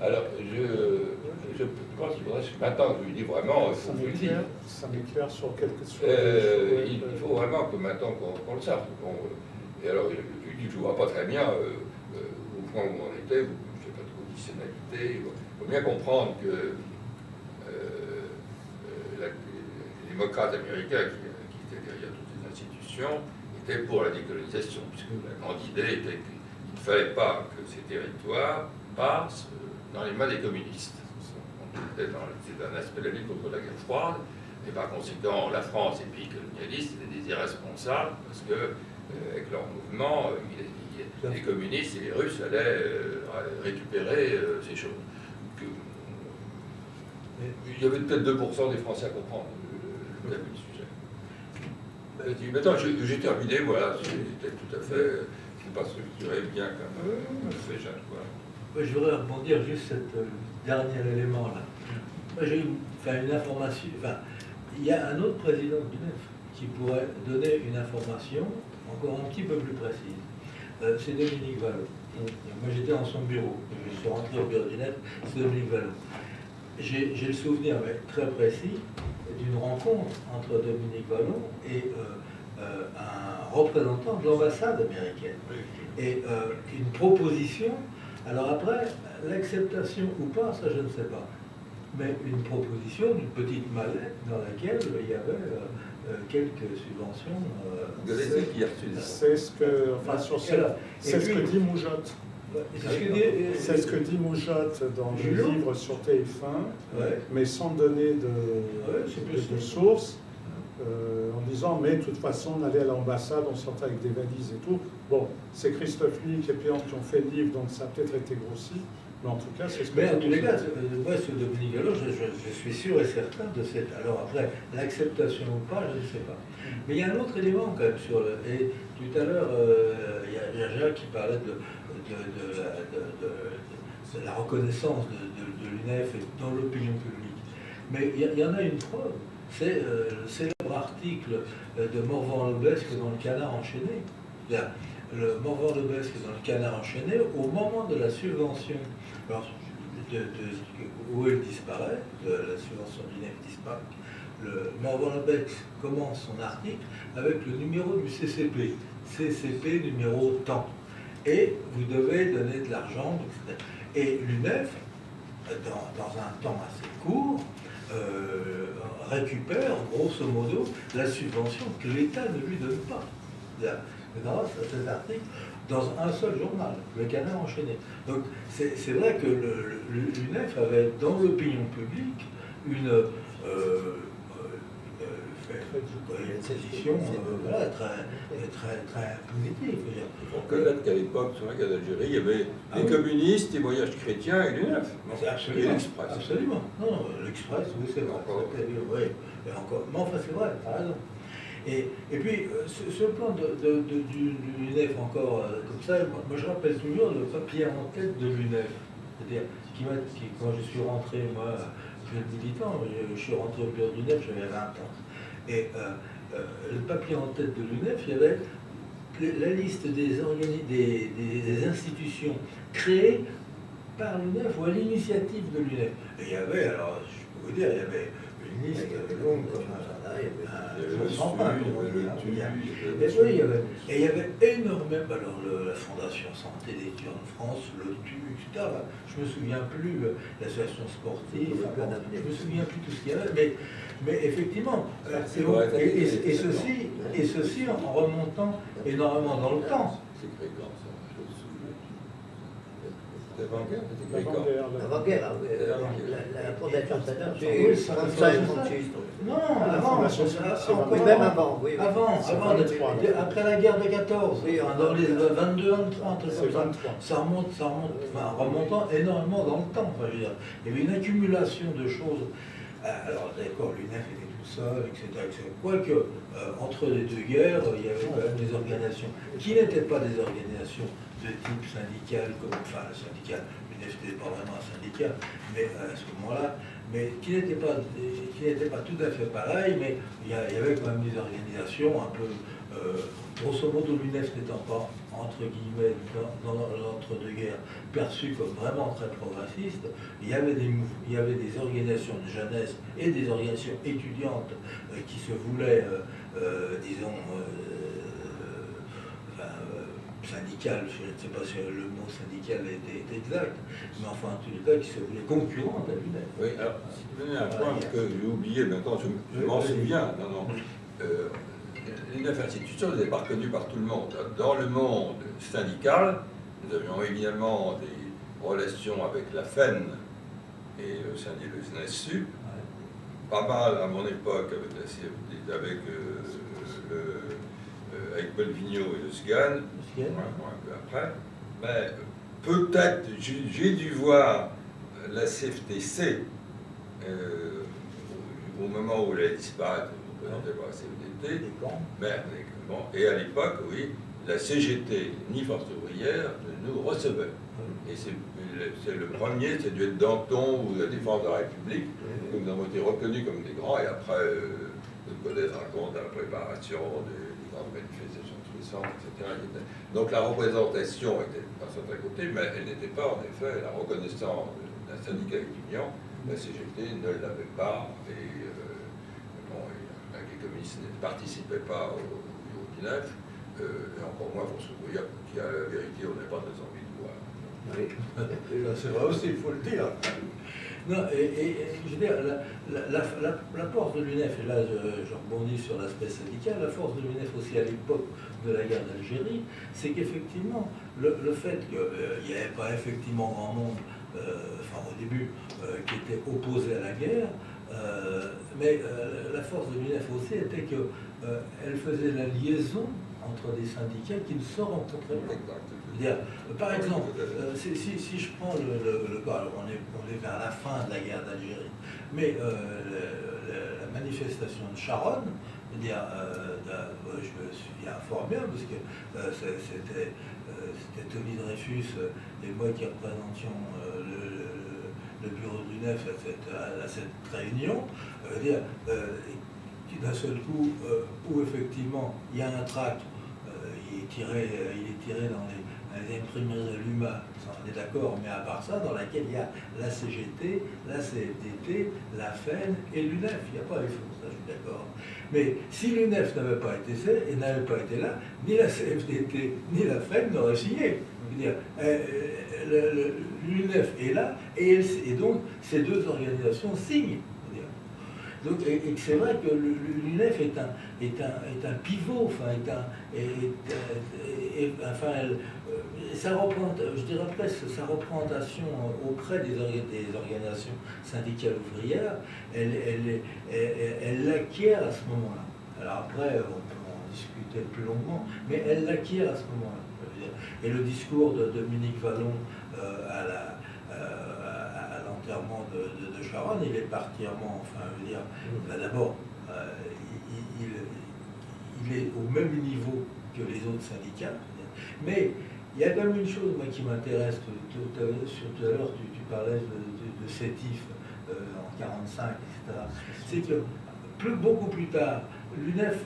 Alors, je pense qu'il faudrait, maintenant que je lui dis vraiment, il faut que je le dise. Ça m'éclaire sur quelques Il faut vraiment que maintenant qu'on le sache. Et alors, il ne jouera pas très bien au point où on était, où il ne fait pas de conditionnalité. Il faut bien comprendre que les démocrates américains qui étaient derrière toutes les institutions étaient pour la décolonisation, puisque la grande idée était qu'il ne fallait pas que ces territoires passent dans les mains des communistes. C'était un aspect de la lutte contre la guerre froide, et par conséquent, la France et les pays colonialistes étaient des irresponsables, parce que avec leur mouvement, les communistes et les Russes allaient récupérer ces choses. Il y avait peut-être 2% des Français à comprendre le thème du sujet. Maintenant, j'ai terminé, voilà, c'était tout à fait, c'est pas structuré bien comme fait Jacques. Voilà. Je voudrais rebondir juste sur ce dernier élément-là. Moi, j'ai une information, il y a un autre président du NEF qui pourrait donner une information encore un petit peu plus précise. C'est Dominique Vallot. Moi, j'étais dans son bureau. Je suis rentré au bureau du NEF, c'est Dominique Vallot. J'ai le souvenir très précis d'une rencontre entre Dominique Vallot et un représentant de l'ambassade américaine. Et une proposition, alors après, l'acceptation ou pas, ça je ne sais pas, mais une proposition d'une petite mallette dans laquelle il y avait quelques subventions. C'est ce que, enfin, sur c'est ce que dit Moujotte. C'est ce que dit Moujotte dans le livre sur TF1, mais sans donner de source, en disant, mais de toute façon, on allait à l'ambassade, on sortait avec des valises et tout. Bon, c'est Christophe Luc et Pierre qui ont fait le livre, donc ça a peut-être été grossi, mais en tout cas, c'est ce que... Mais en tous les cas, moi, ce Dominique Vallot, je suis sûr et certain de cette... Alors après, l'acceptation ou pas, je ne sais pas. Mais il y a un autre élément quand même sur le... Et tout à l'heure, il y a Jacques qui parlait de la reconnaissance de l'UNEF dans l'opinion publique. Mais il y en a une preuve, c'est le célèbre article de Morvan-Lebesque dans le Canard enchaîné. Le Morvan-Lebesque dans le Canard enchaîné, au moment de la subvention, alors, où elle disparaît, la subvention de l'UNEF disparaît, le Morvan-Lebesque commence son article avec le numéro du CCP, CCP numéro tant. Et vous devez donner de l'argent, etc. Et l'UNEF, dans un temps assez court, récupère, grosso modo, la subvention que l'État ne lui donne pas. Grâce à cet article, dans un seul journal, le Canard enchaîné. Donc, c'est vrai que l'UNEF avait, dans l'opinion publique, une position très positive. Il faut reconnaître qu'à l'époque, sur la guerre d'Algérie, il y avait les communistes, les voyages chrétiens et l'UNEF. Absolument. Et l'Express. Absolument. Non, l'Express, oui, c'est vrai. Oui, et encore. Mais enfin, c'est vrai, t'as raison. Et puis, ce plan du l'UNEF encore comme ça, moi je rappelle toujours le papier en tête de l'UNEF. C'est-à-dire, quand je suis rentré, moi, jeune militant, je suis rentré au bureau de l'UNEF, j'avais 20 ans. Et le papier en tête de l'UNEF, il y avait la liste des institutions créées par l'UNEF ou à l'initiative de l'UNEF. Et il y avait, alors, je peux vous dire, il y avait une liste longue comme un et il y avait énormément, alors la Fondation Santé des étudiants de France, l'OTU, etc. Je me souviens plus, l'association sportive, je me souviens plus tout ce qu'il y avait, mais effectivement, et ceci en remontant énormément dans le temps. L'avant-guerre, la fondation Saddam, Oui, c'est ça, 35-36. Non, avant, Oui, même avant, oui. Avant, après la guerre de 14, Oui, dans les 22, 30, C'est 23. ça remonte, enfin, remontant énormément dans le temps. Enfin, je veux dire, il y avait une accumulation de choses. Alors, d'accord, l'UNEF était tout seul, etc. Quoique, entre les deux guerres, il y avait quand même des organisations qui n'étaient pas des organisations de type syndical, enfin, syndical, l'UNEF n'était pas vraiment un syndicat, mais à ce moment-là, mais qui n'étaient pas tout à fait pareil, mais il y avait quand même des organisations un peu, grosso modo, l'UNEF n'étant pas, entre guillemets, dans l'entre-deux-guerres, perçu comme vraiment très progressiste, il y avait des organisations de jeunesse et des organisations étudiantes qui se voulaient, disons, syndicale, je ne sais pas si le mot syndical est exact, mais enfin, en tous les cas, qui se voulait concurrente à l'UNEF. Oui, alors, si tu donnais un point que j'ai oublié, maintenant je m'en souviens. Non. L'UNEF institution n'est pas reconnue par tout le monde. Dans le monde syndical, nous avions évidemment des relations avec la FEN et le syndicat le SNESU, pas mal à mon époque avec la CFD, avec Paul Vigneault et le SGAN, un peu après. Mais peut-être, j'ai dû voir la CFTC au moment où elle a disparu, représentée par la CFDT. Bon, et à l'époque, oui, la CGT, ni Force ouvrière, nous recevait. Et c'est le premier, c'est dû être Danton ou la Défense de la République, où nous avons été reconnus comme des grands, et après, nous connaissons raconte à la préparation des grandes manifestations de 60, etc. Donc la représentation était d'un certain côté, mais elle n'était pas, en effet, la reconnaissance d'un syndicat étudiant. La CGT ne l'avait pas, et les communistes ne participaient pas au INEF, et encore moins Force ouvrière, qui, à la vérité, on n'a pas très envie de voir. Oui, c'est vrai aussi, il faut le dire. Non, et je veux dire, la force de l'UNEF, et là je rebondis sur l'aspect syndical, la force de l'UNEF aussi à l'époque de la guerre d'Algérie, c'est qu'effectivement, le fait qu'il n'y avait pas effectivement grand monde, enfin au début, qui était opposé à la guerre, mais la force de l'UNEF aussi était qu'elle faisait la liaison entre des syndicats qui ne se rencontraient pas. Par exemple, si je prends le cas, on est vers la fin de la guerre d'Algérie, mais la manifestation de Charonne, je me souviens fort bien, parce que c'était Tony Dreyfus et moi qui représentions le bureau de l'UNEF à cette réunion, d'un seul coup, où effectivement il y a un tract, il est tiré dans les imprimeries de l'UMA, on est d'accord, mais à part ça, dans laquelle il y a la CGT, la CFDT, la FEN et l'UNEF. Il n'y a pas les fonds, ça je suis d'accord. Mais si l'UNEF n'avait pas été là, ni la CFDT ni la FEN n'auraient signé. Je veux dire, l'UNEF est là, et donc ces deux organisations signent. Donc, et c'est vrai que l'UNEF est un pivot, ça représente, je dirais presque, sa représentation auprès des organisations syndicales ouvrières, elle l'acquiert à ce moment-là. Alors après, on peut en discuter plus longuement, mais elle l'acquiert à ce moment-là. Et le discours de Dominique Vallon à l'enterrement de Charonne, il est particulièrement, d'abord, il est au même niveau que les autres syndicats, mais il y a quand même une chose, moi, qui m'intéresse. Tout à l'heure, tu parlais de Sétif en 1945, etc. C'est que beaucoup plus tard, l'UNEF,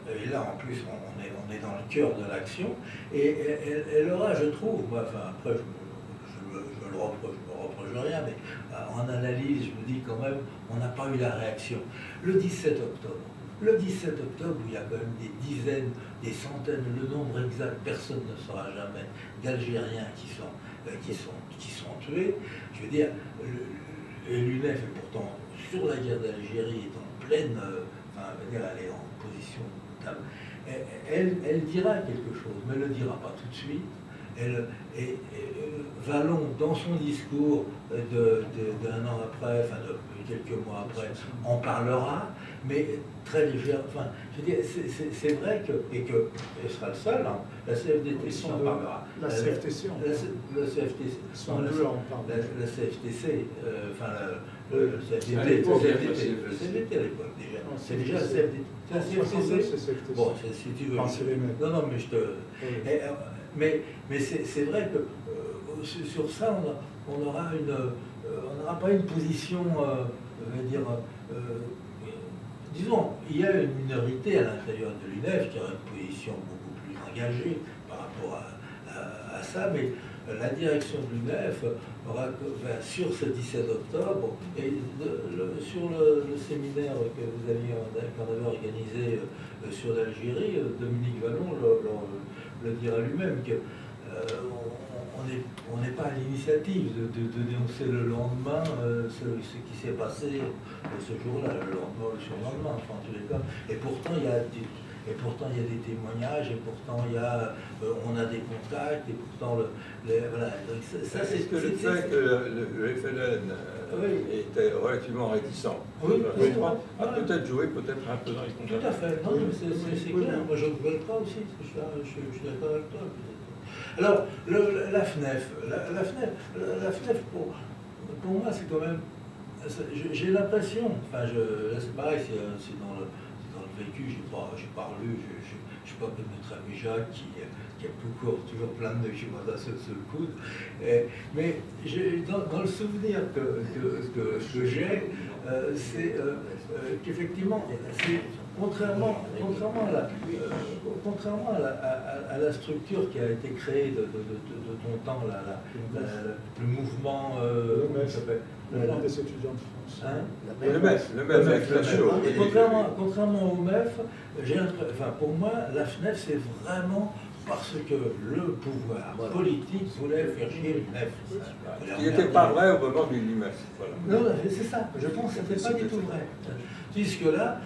et là en plus on est dans le cœur de l'action, et elle aura, je trouve, moi, après je me reproche rien, mais en analyse, je me dis quand même, on n'a pas eu la réaction. Le 17 octobre, où il y a quand même des dizaines, des centaines, le nombre exact, personne ne saura jamais, d'Algériens qui sont tués, je veux dire, et l'UNEF est pourtant sur la guerre d'Algérie, est en pleine, elle est en position notable, elle dira quelque chose, mais elle ne le dira pas tout de suite. Vallon, dans son discours d'un an après, de quelques mois après, en parlera, mais très légère. Je veux dire, c'est vrai elle sera le seul, hein, la CFDT en parlera. La CFTC en parle. La CFTC. La CFTC, le CFDT à l'époque déjà. C'est déjà la CFDT. C'est la CFTC. Bon, si tu veux. Non, mais je te. Mais c'est vrai que sur ça, on n'aura pas une position, disons, il y a une minorité à l'intérieur de l'UNEF qui aura une position beaucoup plus engagée par rapport à ça, mais la direction de l'UNEF aura, sur ce 17 octobre, et sur le séminaire qu'on avait organisé sur l'Algérie, Dominique Vallon le dira lui-même, que on n'est pas à l'initiative de dénoncer le lendemain ce qui s'est passé ce jour-là, le lendemain ou le surlendemain, enfin, en tous les cas. Et pourtant, il y a des témoignages, et pourtant, on a des contacts, et pourtant, voilà. Donc, ça, Est-ce que le fait que le FLN était relativement réticent a peut-être joué peut-être un peu dans les contacts? Tout à fait, non, mais c'est clair. Moi, je ne veux pas aussi, je suis d'accord avec toi. Alors, la FNEF, pour moi, c'est quand même. J'ai l'impression, enfin, là c'est pareil, c'est dans le vécu, j'ai pas lu, je suis pas comme notre ami Jacques qui a toujours plein de documents sous le coude. Mais dans le souvenir que j'ai, c'est qu'effectivement, contrairement à la structure qui a été créée de ton temps, le mouvement, comment ça s'appelle, Le mouvement des étudiants de France. Hein, Le MEF avec la show. et contrairement au MEF, pour moi, la FNEF, c'est vraiment parce que le pouvoir politique voulait faire chier le MEF. Ce qui n'était pas vrai au moment du MEF. Voilà. Non, c'est ça, je pense que c'était pas du tout vrai. Puisque là,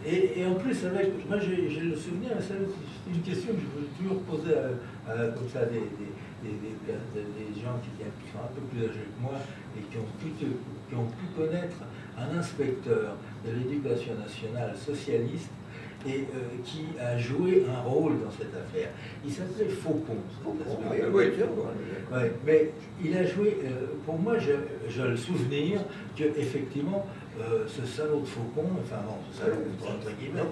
et en plus, moi j'ai le souvenir, c'est une question que je veux toujours poser comme ça des gens qui sont un peu plus âgés que moi et qui ont pu connaître un inspecteur de l'éducation nationale socialiste et qui a joué un rôle dans cette affaire. Il s'appelait Faucon. Ouais, mais il a joué, pour moi, j'ai le souvenir qu'effectivement, ce salaud de Faucon, enfin bon, ce salaud entre guillemets,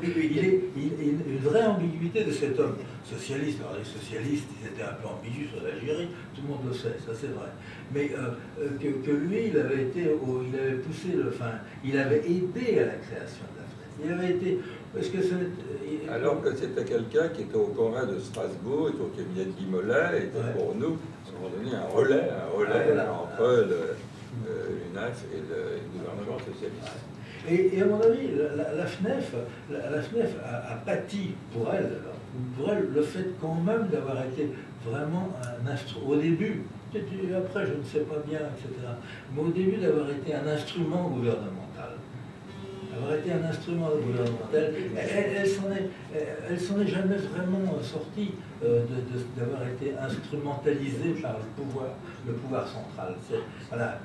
il une vraie ambiguïté de cet homme socialiste. Alors les socialistes, ils étaient un peu ambigus sur l'Algérie, tout le monde le sait, ça c'est vrai. Mais que lui, il avait poussé il avait aidé à la création de la FNEF. Il avait été, parce que alors que c'était quelqu'un qui était au congrès de Strasbourg, et au cabinet de Guy Mollet, était pour nous, à un moment donné, un relais entre l'UNEF et le gouvernement socialiste. Et à mon avis, la FNEF a pâti pour elle le fait quand même d'avoir été vraiment au début, après je ne sais pas bien, etc., mais au début d'avoir été un instrument gouvernemental. Elle s'en est jamais vraiment sortie d'avoir été instrumentalisée par le pouvoir central. Voilà,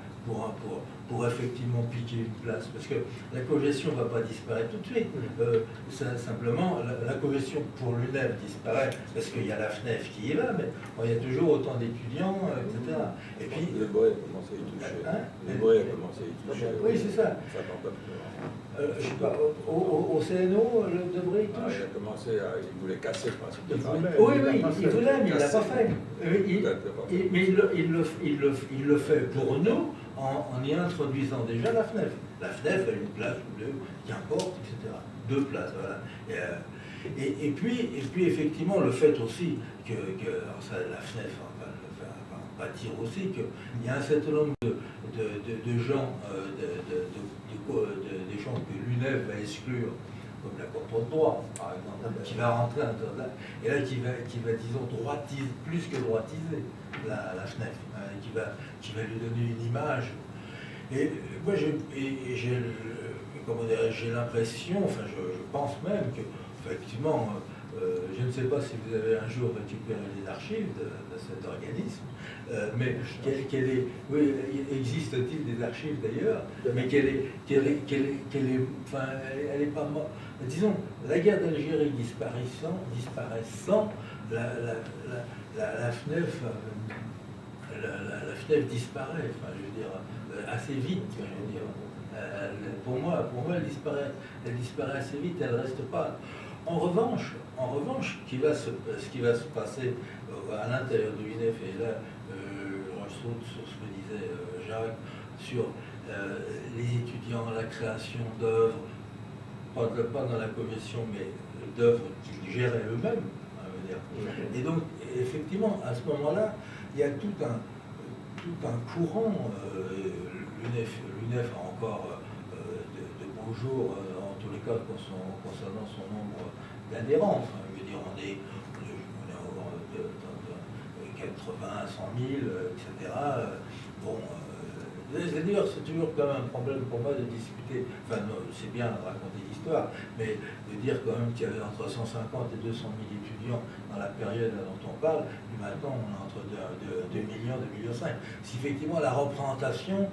pour effectivement piquer une place. Parce que la cogestion ne va pas disparaître tout de suite. Simplement, la cogestion pour l'UNEF disparaît parce qu'il y a la FNEF qui est là, mais il y a toujours autant d'étudiants, etc. Et puis, Le Bray a commencé à y toucher. Le Bray a commencé à y toucher. Oui, c'est ça. Ça part pas plus loin. Je sais pas, au CNO, le Debré touche. Il a commencé il voulait casser le principe de Paris. Oui, il voulait, mais il ne l'a pas fait. Mais il le fait pour nous en y introduisant déjà la FNEF. La FNEF a une place ou deux, qu'importe, etc. 2 places, voilà. Et puis effectivement, le fait aussi que la FNEF va bâtir aussi qu'il y a un certain nombre de gens, des gens que l'UNEF va exclure, comme la contre droit, par exemple, qui va rentrer et là qui va disons, droitiser, plus que droitiser la FNEF, qui va lui donner une image. Et moi, j'ai l'impression, enfin, je pense même que, effectivement, je ne sais pas si vous avez un jour récupéré les archives de cet organisme, mais existe-t-il des archives d'ailleurs, mais enfin, elle est pas morte. Disons, la guerre d'Algérie disparaissant, la FNEF, la FNEF disparaît, enfin, je veux dire, assez vite, je veux dire. Pour moi, elle disparaît assez vite, elle ne reste pas. En revanche, ce qui va se passer à l'intérieur de l'UNEF, et là, je saute sur ce que disait Jacques, sur les étudiants, la création d'œuvres, pas dans la commission, mais d'œuvres qu'ils géraient eux-mêmes. Et donc, effectivement, à ce moment-là, il y a tout un courant. L'UNEF a encore de beaux jours, en tous les cas, concernant son nombre d'adhérents. Enfin, je veux dire, on est 80, 100 000, etc. Bon, d'ailleurs, c'est toujours quand même un problème pour moi de discuter, enfin, c'est bien de raconter l'histoire, mais de dire quand même qu'il y avait entre 150 et 200 000 étudiants dans la période dont on parle, puis maintenant on est entre 2 millions, 2,5 millions. Si effectivement la représentation,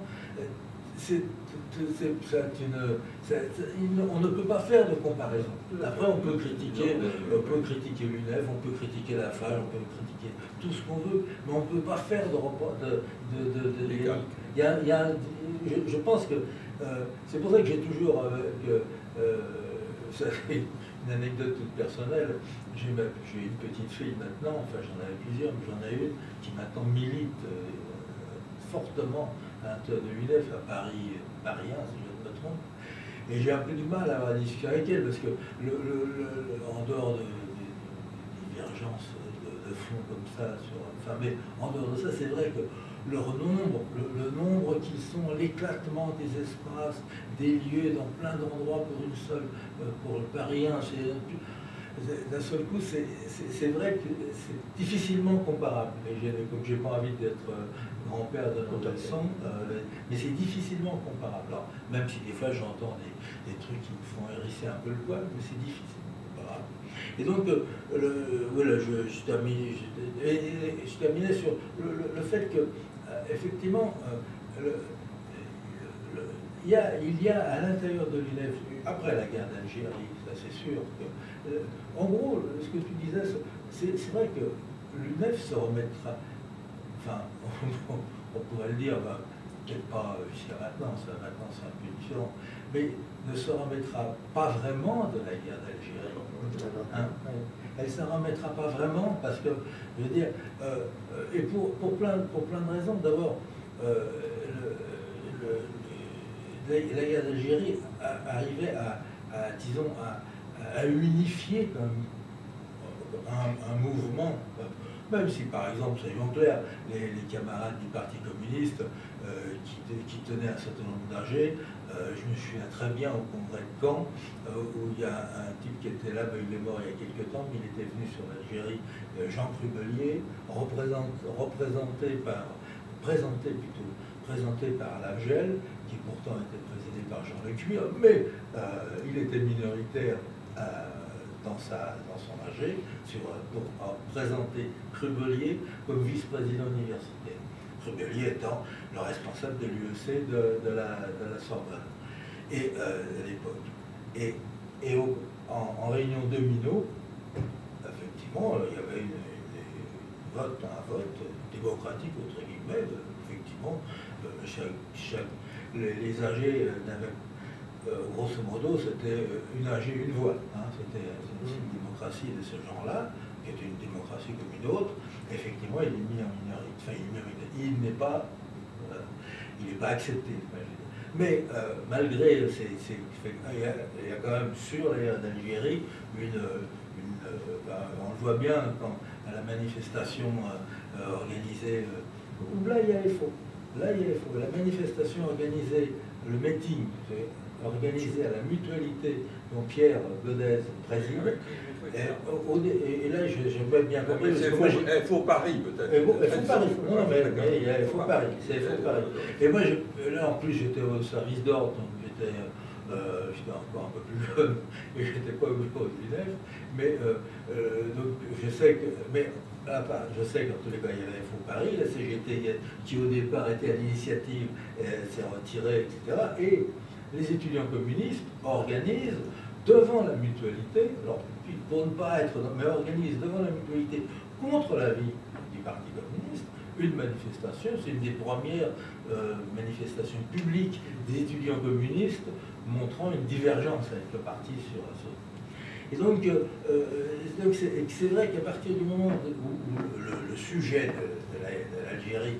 on ne peut pas faire de comparaison. Après, on peut critiquer l'UNEF, on peut critiquer la FAGE, on peut critiquer tout ce qu'on veut, mais on ne peut pas faire je pense que c'est pour ça que j'ai toujours ça fait une anecdote toute personnelle. J'ai une petite fille maintenant, enfin j'en avais plusieurs, mais j'en ai une qui maintenant milite fortement à l'intérieur de l'UNEF à Paris 1, si je ne me trompe. Et j'ai un peu du mal à avoir discuté avec elle, parce que en dehors de divergences de fond comme ça, mais en dehors de ça, c'est vrai que leur nombre, le nombre qu'ils sont, l'éclatement des espaces, des lieux dans plein d'endroits pour le Paris 1, d'un seul coup, c'est vrai que c'est difficilement comparable. Et comme j'ai pas envie d'être grand-père de notre leçon, mais c'est difficilement comparable. Alors, même si des fois j'entends des trucs qui me font hérisser un peu le poil, mais c'est difficilement comparable. Et donc, voilà, je terminais sur le fait que, effectivement, il y a à l'intérieur de l'UNEF, après la guerre d'Algérie, ça c'est sûr, que, en gros, ce que tu disais, c'est vrai que l'UNEF se remettra, enfin, on pourrait le dire, peut-être pas jusqu'à maintenant, c'est un peu différent, mais ne se remettra pas vraiment de la guerre d'Algérie. Hein? Elle ne se remettra pas vraiment parce que, je veux dire, et pour plein de raisons. D'abord, la guerre d'Algérie arrivait à unifier quand même un mouvement, même si par exemple, soyons clairs, les camarades du Parti communiste qui tenaient un certain nombre d'âgés, je me souviens très bien au congrès de Caen, où il y a un type qui était là, il est mort il y a quelques temps, mais il était venu sur l'Algérie, Jean Crubelier, présenté par Lavgel, qui pourtant était présidé par Jean-Luc Mire, mais il était minoritaire dans son AG, pour présenter Crubelier comme vice-président universitaire. Crubelier étant le responsable de l'UEC de la Sorbonne et à l'époque. Et en réunion de Minot, effectivement, il y avait un vote démocratique, entre guillemets, effectivement, les AG n'avaient, grosso modo, c'était une AG, une voix. Hein, c'était une démocratie de ce genre-là, qui était une démocratie comme une autre. Effectivement, il est mis en minorité. Enfin, il n'est pas accepté. Mais malgré il y a quand même sur la guerre d'Algérie on le voit bien quand à la manifestation organisée. Là, il y a les faux. La manifestation organisée, le meeting organisé à la mutualité dont Pierre Godez préside. Et là, j'ai bien compris. Il faut Paris, peut-être. Il faut Paris. Non, mais il faut Paris. C'est Paris. Et moi, là, en plus, j'étais au service d'ordre, donc j'étais encore un peu plus jeune, et je n'étais pas au bureau de l'UNEF. Mais donc, je sais qu'en tous les cas, il y avait Faux Paris, la CGT, qui au départ était à l'initiative, s'est retirée, etc. Et les étudiants communistes organisent devant la mutualité, alors pour ne pas être, mais organisent devant la mutualité contre l'avis du Parti communiste, une manifestation. C'est une des premières manifestations publiques des étudiants communistes montrant une divergence avec le parti sur ça. Et donc c'est vrai qu'à partir du moment où le sujet de l'Algérie,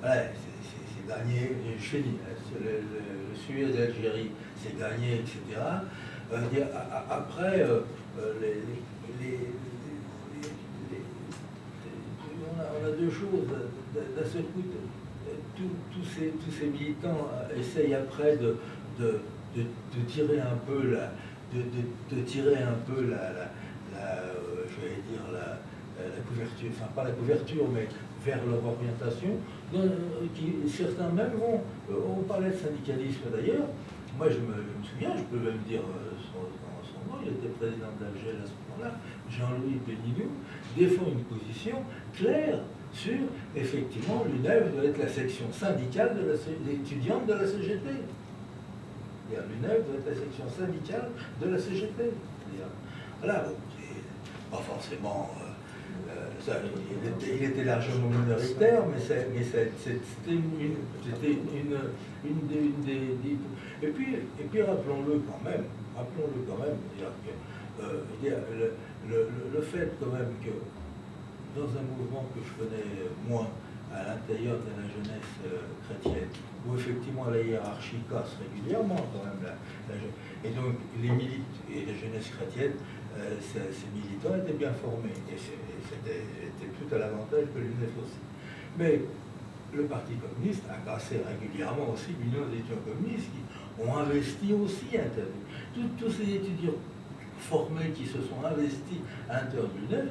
c'est gagné, je finis, le sujet de l'Algérie, c'est gagné, etc. Après, on a deux choses. D'un seul coup, tous ces militants essayent après de tirer un peu la couverture, enfin pas la couverture, mais vers leur orientation. Certains même vont, on parlait de syndicalisme d'ailleurs. Moi je me souviens, je peux même dire son nom, il était président d'Alger à ce moment-là, Jean-Louis Benignou, défend une position claire sur, effectivement, l'UNEF doit être la section syndicale étudiante de la CGT. L'UNEF doit être la section syndicale de la CGT. Voilà, bon, c'est pas forcément... il était largement minoritaire, mais c'était une des... Et puis rappelons-le quand même, le fait quand même que dans un mouvement que je connais moins, à l'intérieur de la jeunesse chrétienne, où effectivement la hiérarchie casse régulièrement quand même, et donc les milites et les jeunesses chrétiennes, ces militants étaient bien formés, et c'était tout à l'avantage de l'UNEF aussi. Mais le Parti communiste a cassé régulièrement aussi l'Union des étudiants communistes qui ont investi aussi à l'intérieur. Tous ces étudiants formés qui se sont investis à l'intérieur de l'UNEF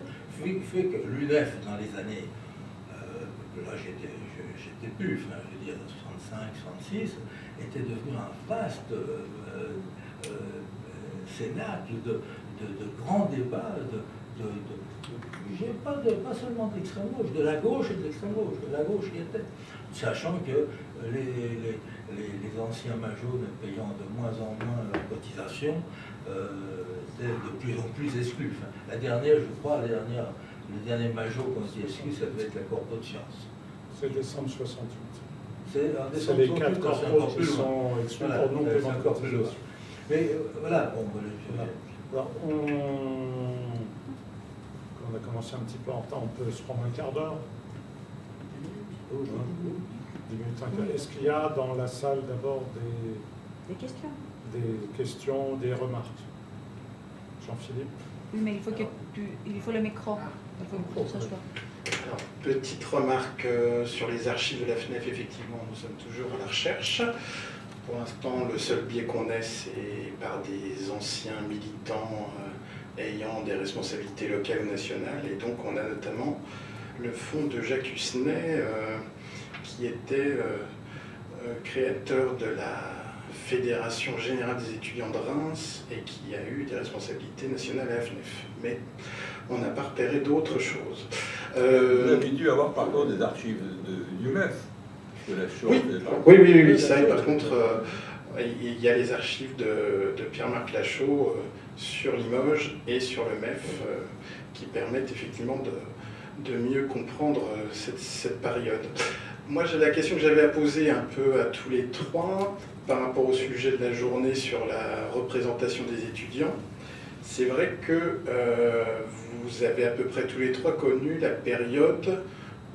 fait que l'UNEF, dans les années, là j'étais plus, enfin, je veux dire 65, 66, était devenu un vaste cénacle de grands débats, pas seulement d'extrême gauche, de la gauche et de l'extrême gauche, de la gauche qui était, sachant que les anciens majots ne payant de moins en moins leurs cotisations, étaient de plus en plus exclus. Enfin, la dernière, je crois, le dernier majot qu'on s'y exclut, ça devait être la Corpo de Sciences. C'est décembre 68. C'est les 4 corpos qui sont exclus pour non-paiement de cotisation. Mais voilà, bon, alors, on a commencé un petit peu en retard, on peut se prendre un quart d'heure. 10 minutes, un quart. Est-ce qu'il y a dans la salle d'abord des questions? Des questions, des remarques? Jean-Philippe? Oui, mais il faut le micro. Il faut que ça soit. Alors, petite remarque sur les archives de la FNEF, effectivement, nous sommes toujours à la recherche. Pour l'instant, le seul biais qu'on ait, c'est par des anciens militants ayant des responsabilités locales ou nationales. Et donc, on a notamment le fonds de Jacques Hussenet, qui était créateur de la Fédération Générale des étudiants de Reims et qui a eu des responsabilités nationales à la FNEF. Mais on n'a pas repéré d'autres choses. Vous avez dû avoir par contre des archives de l'UMEF. Oui, ça, et par contre, il y a les archives de Pierre-Marc Lachaud sur Limoges et sur le MEF qui permettent effectivement de mieux comprendre cette période. Moi, j'ai la question que j'avais à poser un peu à tous les trois par rapport au sujet de la journée sur la représentation des étudiants. C'est vrai que vous avez à peu près tous les trois connu la période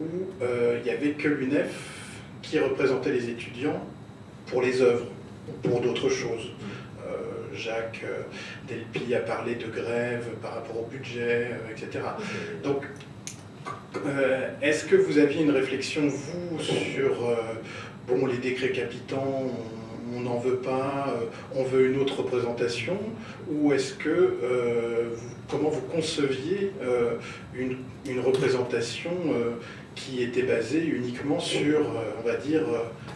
où il n'y avait que l'UNEF qui représentait les étudiants pour les œuvres, pour d'autres choses. Jacques Delpy a parlé de grève par rapport au budget, etc. Donc, est-ce que vous aviez une réflexion, vous, sur bon, les décrets capitans, on n'en veut pas, on veut une autre représentation, ou est-ce que, comment vous conceviez une représentation qui était basée uniquement sur, on va dire,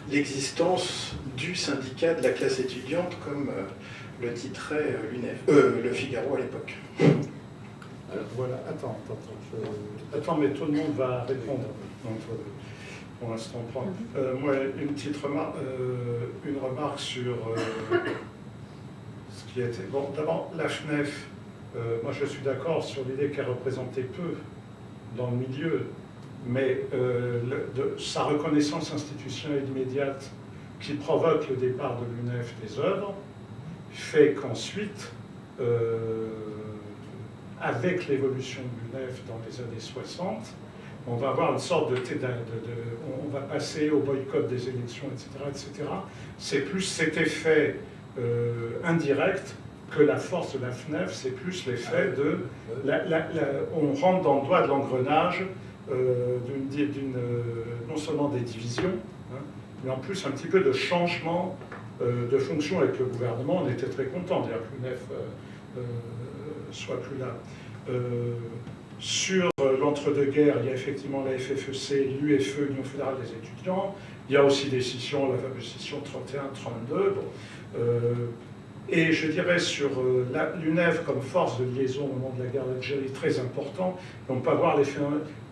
l'existence du syndicat de la classe étudiante, comme le titrait l'UNEF, le Figaro à l'époque. Alors voilà, attends, mais tout le monde va répondre. Donc, pour l'instant, moi, une petite remarque, une remarque sur ce qui a été. Bon, d'abord, la FNEF, moi je suis d'accord sur l'idée qu'elle représentait peu dans le milieu, mais sa reconnaissance institutionnelle immédiate qui provoque le départ de l'UNEF des œuvres fait qu'ensuite, avec l'évolution de l'UNEF dans les années 60, on va avoir une sorte on va passer au boycott des élections, etc. C'est plus cet effet indirect que la force de la FNEF, c'est plus l'effet de... on rentre dans le doigt de l'engrenage non seulement des divisions, hein, mais en plus un petit peu de changement de fonction avec le gouvernement. On était très contents d'ailleurs que l'UNEF soit plus là. Sur l'entre-deux-guerres, il y a effectivement la FFEC, l'UFE, Union fédérale des étudiants. Il y a aussi des scissions, la fameuse scission 31-32. Bon. Et je dirais sur l'UNEF comme force de liaison au moment de la guerre d'Algérie, très important. Et on peut avoir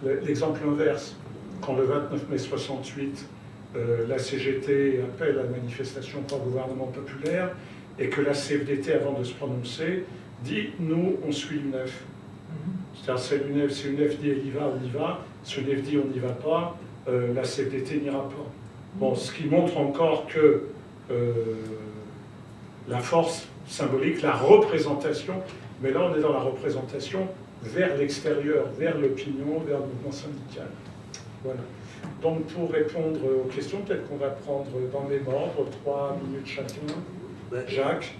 l'exemple inverse. Quand le 29 mai 68, la CGT appelle à la manifestation pour le gouvernement populaire et que la CFDT, avant de se prononcer, dit « nous, on suit l'UNEF ». C'est-à-dire si l'UNEF dit « elle y va, on y va », si l'UNEF dit « on n'y va pas », la CFDT n'ira pas. Bon, ce qui montre encore que la force symbolique, la représentation, mais là on est dans la représentation vers l'extérieur, vers l'opinion, vers le mouvement syndical. Voilà. Donc pour répondre aux questions, peut-être qu'on va prendre dans les ordres 3 minutes chacun. Jacques.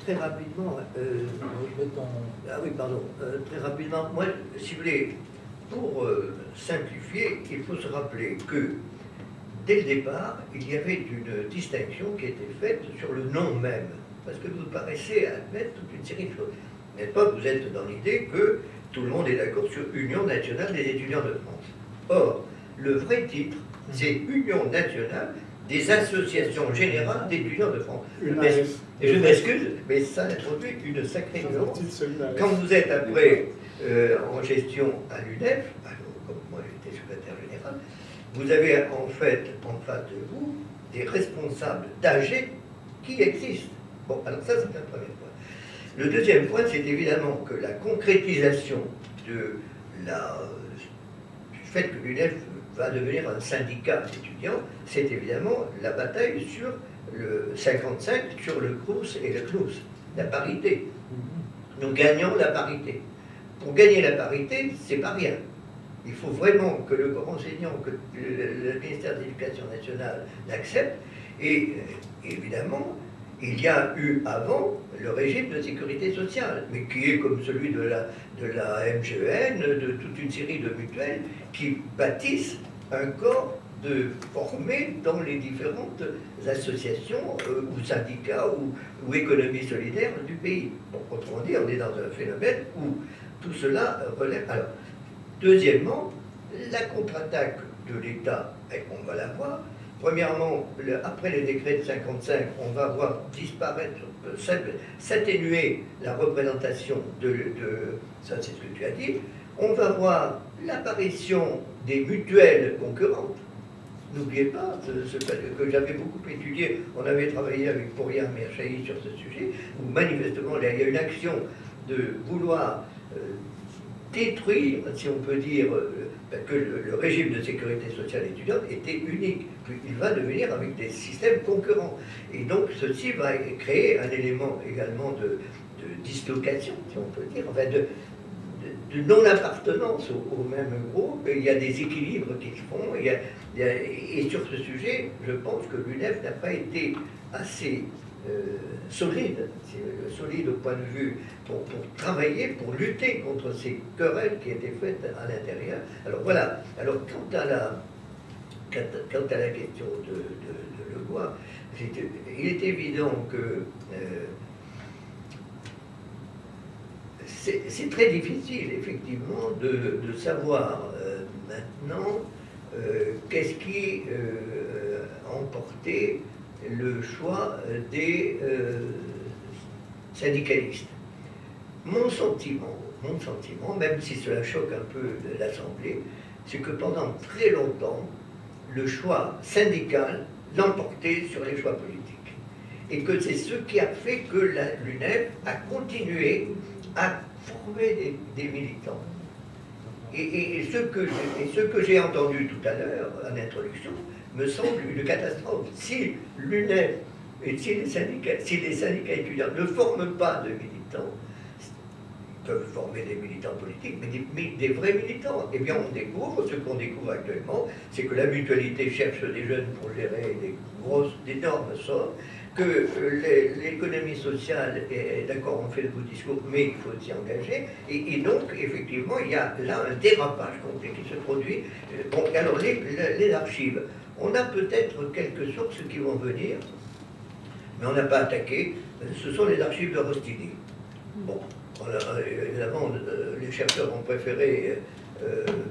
Très rapidement, oui, pardon. Très rapidement, moi, si vous voulez, pour simplifier, il faut se rappeler que dès le départ, il y avait une distinction qui était faite sur le nom même, parce que vous paraissez admettre toute une série de choses. N'est-ce pas? Vous êtes dans l'idée que tout le monde est d'accord sur Union nationale des étudiants de France. Or, le vrai titre, c'est Union nationale des associations générales d'étudiants de France. Et je m'excuse, mais ça introduit une sacrée nuance. Quand vous êtes après en gestion à l'UNEF, comme moi j'étais secrétaire général, vous avez en fait en face de vous des responsables d'AG qui existent. Bon, alors ça c'est un premier point. Le deuxième point, c'est évidemment que la concrétisation du fait que l'UNEF va devenir un syndicat d'étudiants, c'est évidemment la bataille sur le 55, sur le CRUS et le CNUS, la parité. Nous gagnons la parité. Pour gagner la parité, c'est pas rien. Il faut vraiment que le corps enseignant, que le ministère de l'Éducation nationale l'accepte. Et évidemment, il y a eu avant le régime de sécurité sociale, mais qui est comme celui de la MGN, de toute une série de mutuelles qui bâtissent un corps de formés dans les différentes associations ou syndicats ou économies solidaires du pays. Bon, autrement dit, on est dans un phénomène où tout cela relève. Alors, deuxièmement, la contre-attaque de l'État, on va la voir. Premièrement, après les décrets de 55, on va voir disparaître, s'atténuer la représentation ça c'est ce que tu as dit. On va voir l'apparition des mutuelles concurrentes. N'oubliez pas ce que j'avais beaucoup étudié. On avait travaillé avec Pourriard Merchaï sur ce sujet, où manifestement il y a une action de vouloir détruire, si on peut dire, que le régime de sécurité sociale étudiante était unique. Puis il va devenir avec des systèmes concurrents. Et donc ceci va créer un élément également de dislocation, si on peut dire, enfin de non-appartenance au même groupe. Il y a des équilibres qui se font. Et sur ce sujet, je pense que l'UNEF n'a pas été assez solide au point de vue pour travailler, pour lutter contre ces querelles qui étaient faites à l'intérieur. Alors voilà. Alors quant à la question de Legoix, il est évident que c'est très difficile, effectivement, de savoir maintenant qu'est-ce qui a emporté le choix des syndicalistes. Mon sentiment, même si cela choque un peu l'Assemblée, c'est que pendant très longtemps, le choix syndical l'emportait sur les choix politiques. Et que c'est ce qui a fait que l'UNEF a continué à former des militants. Et ce que j'ai entendu tout à l'heure en introduction me semble une catastrophe. Si l'UNEF et si les syndicats étudiants ne forment pas de militants, ils peuvent former des militants politiques, mais des vrais militants. Eh bien, on découvre, ce qu'on découvre actuellement, c'est que la mutualité cherche des jeunes pour gérer d'énormes sommes, que l'économie sociale est d'accord, on fait le beau discours, mais il faut s'y engager. Et donc, effectivement, il y a là un dérapage complet qui se produit. Bon, alors, les archives, on a peut-être quelques sources qui vont venir, mais on n'a pas attaqué. Ce sont les archives de Rossini. Bon, Évidemment, les chercheurs ont préféré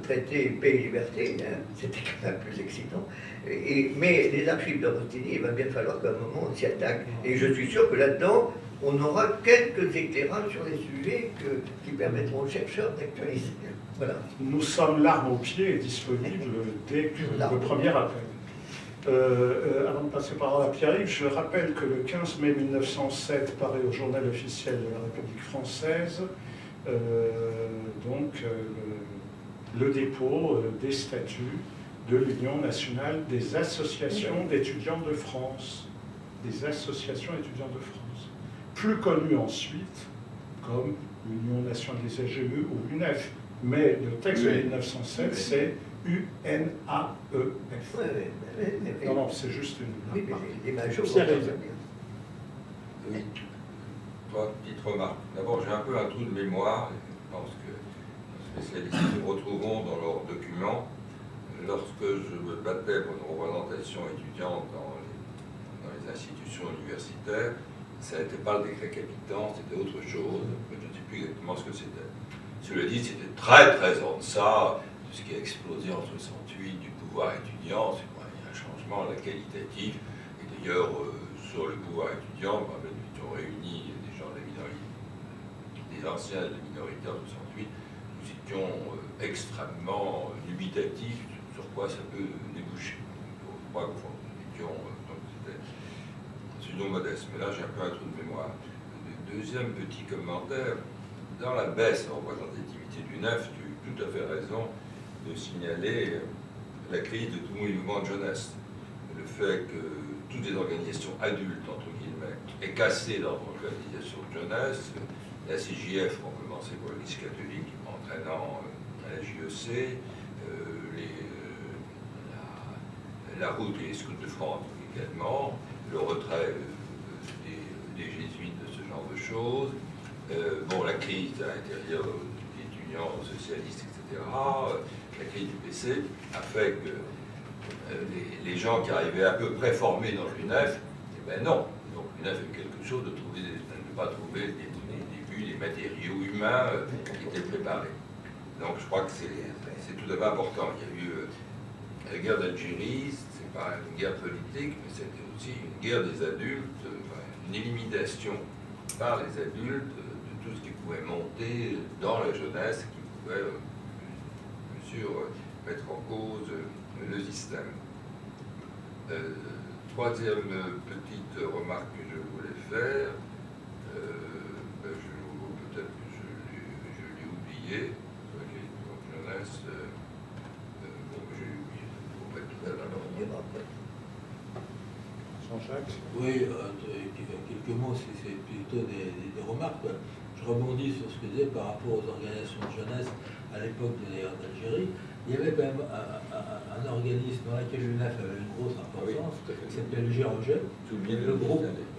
traiter paix et liberté, hein, c'était quand même plus excitant. Mais les archives de Rossini, il va bien falloir qu'à un moment on s'y attaque. Et je suis sûr que là-dedans, on aura quelques éclairages sur les sujets qui permettront aux chercheurs d'actualiser. Voilà. Nous sommes l'arme au pied et disponibles dès que le premier appel. Avant de passer par là à Pierre-Yves, je rappelle que le 15 mai 1907 paraît au Journal officiel de la République française le dépôt des statuts de l'Union nationale des associations d'étudiants de France. Des associations étudiants de France. Plus connues ensuite comme l'Union nationale des AGE ou UNEF. Mais le texte de 1907, c'est UNAEF. Non, c'est juste une. Oui, mais les majors vont Pierre bien. Oui, 3 petites remarques. D'abord, j'ai un peu un trou de mémoire. Je pense que les spécialistes se retrouveront dans leurs documents. Lorsque je me battais pour une représentation étudiante dans les institutions universitaires, ça n'était pas le décret capitan, c'était autre chose. Je ne sais plus exactement ce que c'était. Cela dit, c'était très très en deçà de ce qui a explosé en 68 du pouvoir étudiant. Il y a un changement qualitatif. Et d'ailleurs, sur le pouvoir étudiant, nous étions réunis des gens de la minorité, des anciens de la minorité en 68. Nous étions extrêmement dubitatifs sur quoi ça peut déboucher. Il ne faut pas confondre. Nous étions, donc c'était modeste. Mais là, j'ai un peu un trou de mémoire. Deuxième petit commentaire. Dans la baisse en représentativité du NEF, tu as eu tout à fait raison de signaler la crise de tout mouvement de jeunesse. Le fait que toutes les organisations adultes, entre guillemets, aient cassé leur organisation de jeunesse. La CJF, pour commencer pour l'Église catholique, entraînant à la JEC, la route et les scouts de France également, le retrait des jésuites, de ce genre de choses. La crise à l'intérieur des étudiants socialistes, etc., la crise du PC a fait que les gens qui arrivaient à peu près formés dans l'UNEF, non. Donc l'UNEF a eu quelque chose de ne pas trouver les matériaux humains qui étaient préparés. Donc je crois que c'est tout à fait important. Il y a eu la guerre d'Algérie, c'est pas une guerre politique, mais c'était aussi une guerre des adultes, une élimination par les adultes de tout ce qui pouvait monter dans la jeunesse, qui pouvait, bien sûr, mettre en cause le système. Troisième petite remarque que je voulais faire, peut-être que je l'ai oublié, jeunesse, je l'ai oublié, pour mettre tout à l'heure. Jean-Jacques. Oui, quelques mots, c'est plutôt des remarques. Je rebondis sur ce que je disais par rapport aux organisations de jeunesse à l'époque de la guerre d'Algérie. Il y avait quand même un organisme dans lequel l'UNEF avait une grosse importance, qui s'appelait le GROGEP, le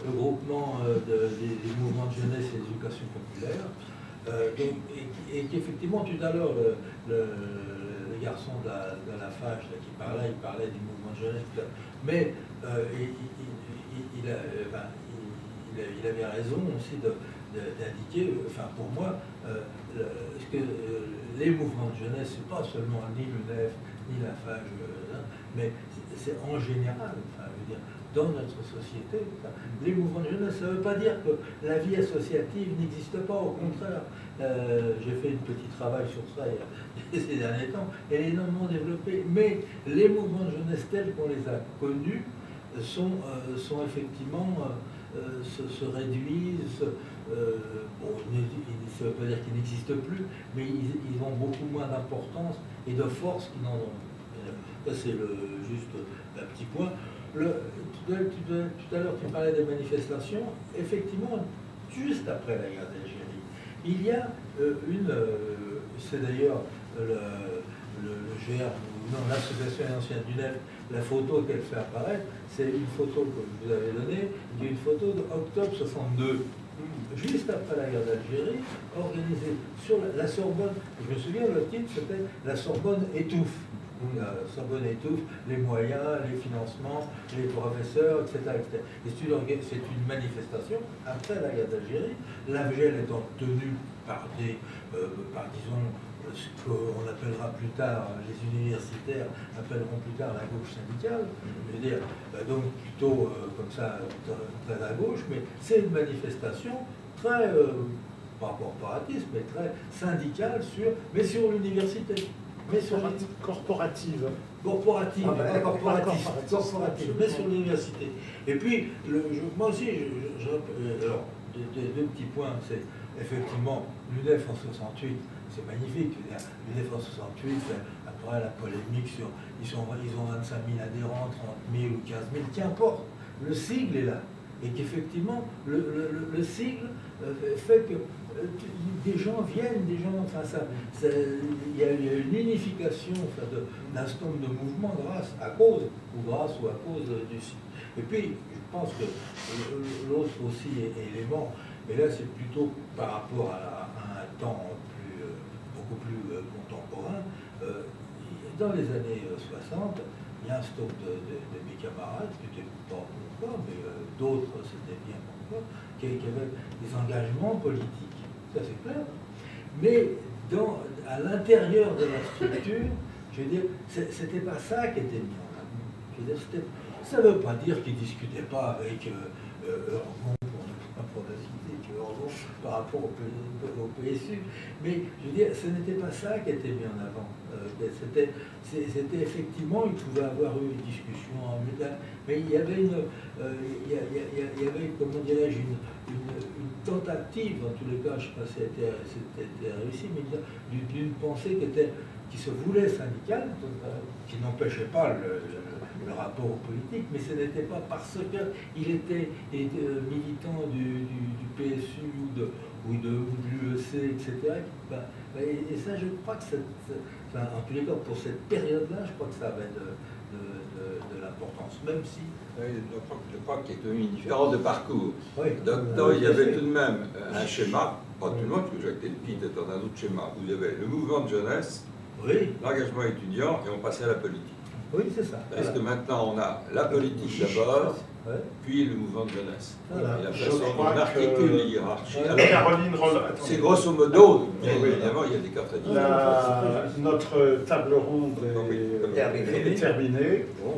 groupement des mouvements de jeunesse et d'éducation populaire. Et qu'effectivement, tout à l'heure, le garçon de la FAGE qui parlait, il parlait du mouvement de jeunesse, mais il avait raison aussi d'indiquer, pour moi, que les mouvements de jeunesse, c'est pas seulement ni l'UNEF, ni la FAGE, mais c'est en général, dans notre société. Les mouvements de jeunesse, ça ne veut pas dire que la vie associative n'existe pas, au contraire. J'ai fait un petit travail sur ça ces derniers temps, elle est énormément développée, mais les mouvements de jeunesse tels qu'on les a connus sont effectivement, se réduisent, ça ne veut pas dire qu'ils n'existent plus, mais ils ont beaucoup moins d'importance et de force qu'ils n'en ont. Ça, c'est juste un petit point. Tout à l'heure, tu parlais des manifestations. Effectivement, juste après la guerre d'Algérie, il y a c'est d'ailleurs le GR, l'association ancienne du NEF, la photo qu'elle fait apparaître, c'est une photo que je vous avais donnée, qui est une photo d'octobre 62. Juste après la guerre d'Algérie, organisée sur la Sorbonne. Je me souviens, le titre, c'était « La Sorbonne étouffe ». Sans donner tous les moyens, les financements, les professeurs, etc. etc. C'est une manifestation après la guerre d'Algérie, l'AFGEL étant tenue par disons, ce qu'on appellera plus tard, les universitaires appelleront plus tard la gauche syndicale, je veux dire, donc plutôt comme ça, très à gauche, mais c'est une manifestation très, pas corporatiste, mais très syndicale, mais sur l'université. Mais sur corporative. Corporative, Ah ben, corporative, mais sur l'université. Et puis, moi aussi, alors, deux petits points, c'est effectivement l'UNEF en 68, c'est magnifique. L'UNEF en 68, après la polémique sur, ils ont 25 000 adhérents, 30 000 ou 15 000, qu'importe, le sigle est là. Et qu'effectivement, le sigle fait que des gens viennent, enfin il y a une unification d'un certain nombre de mouvements grâce à cause du sigle. Et puis, je pense que l'autre aussi élément, et là c'est plutôt par rapport à un temps beaucoup plus contemporain, dans les années 60, il y a un stock de mes camarades, qui n'étaient pas pourquoi, mais d'autres c'était bien pourquoi, qui avaient des engagements politiques. Ça c'est clair. Mais à l'intérieur de la structure, je veux dire, c'était pas ça qui était mis en avant. Je veux dire, ça ne veut pas dire qu'ils ne discutaient pas avec Eurgon, pour la citer, par rapport au PSU. Mais je veux dire, ce n'était pas ça qui était mis en avant. C'était effectivement, il pouvait avoir eu une discussion en métal, mais il y avait comment dirais-je, une tentative, en tous les cas, je ne sais pas si c'était réussi, mais d'une pensée qui se voulait syndicale, qui n'empêchait pas le rapport politique, mais ce n'était pas parce qu'il était militant du PSU ou de l'UEC, etc. Et ça, je crois que en tous les cas, pour cette période-là, je crois que ça avait de l'importance, même si... Oui, je crois qu'il y a une différence de parcours. Oui, Donc, il y avait tout de même un schéma, pas tout le monde, parce que Jacques Delpy était dans un autre schéma, où il y avait le mouvement de jeunesse, l'engagement étudiant, et on passait à la politique. Oui, c'est ça. Parce que maintenant, on a la politique d'abord, puis le mouvement de jeunesse. Voilà. Et la Je façon dont crois on articule que- les hiérarchies. Ouais. Alors, Caroline Roland. c'est grosso modo, bien Oui. évidemment, il y a des cas très différents. Notre table ronde est terminée. Bon.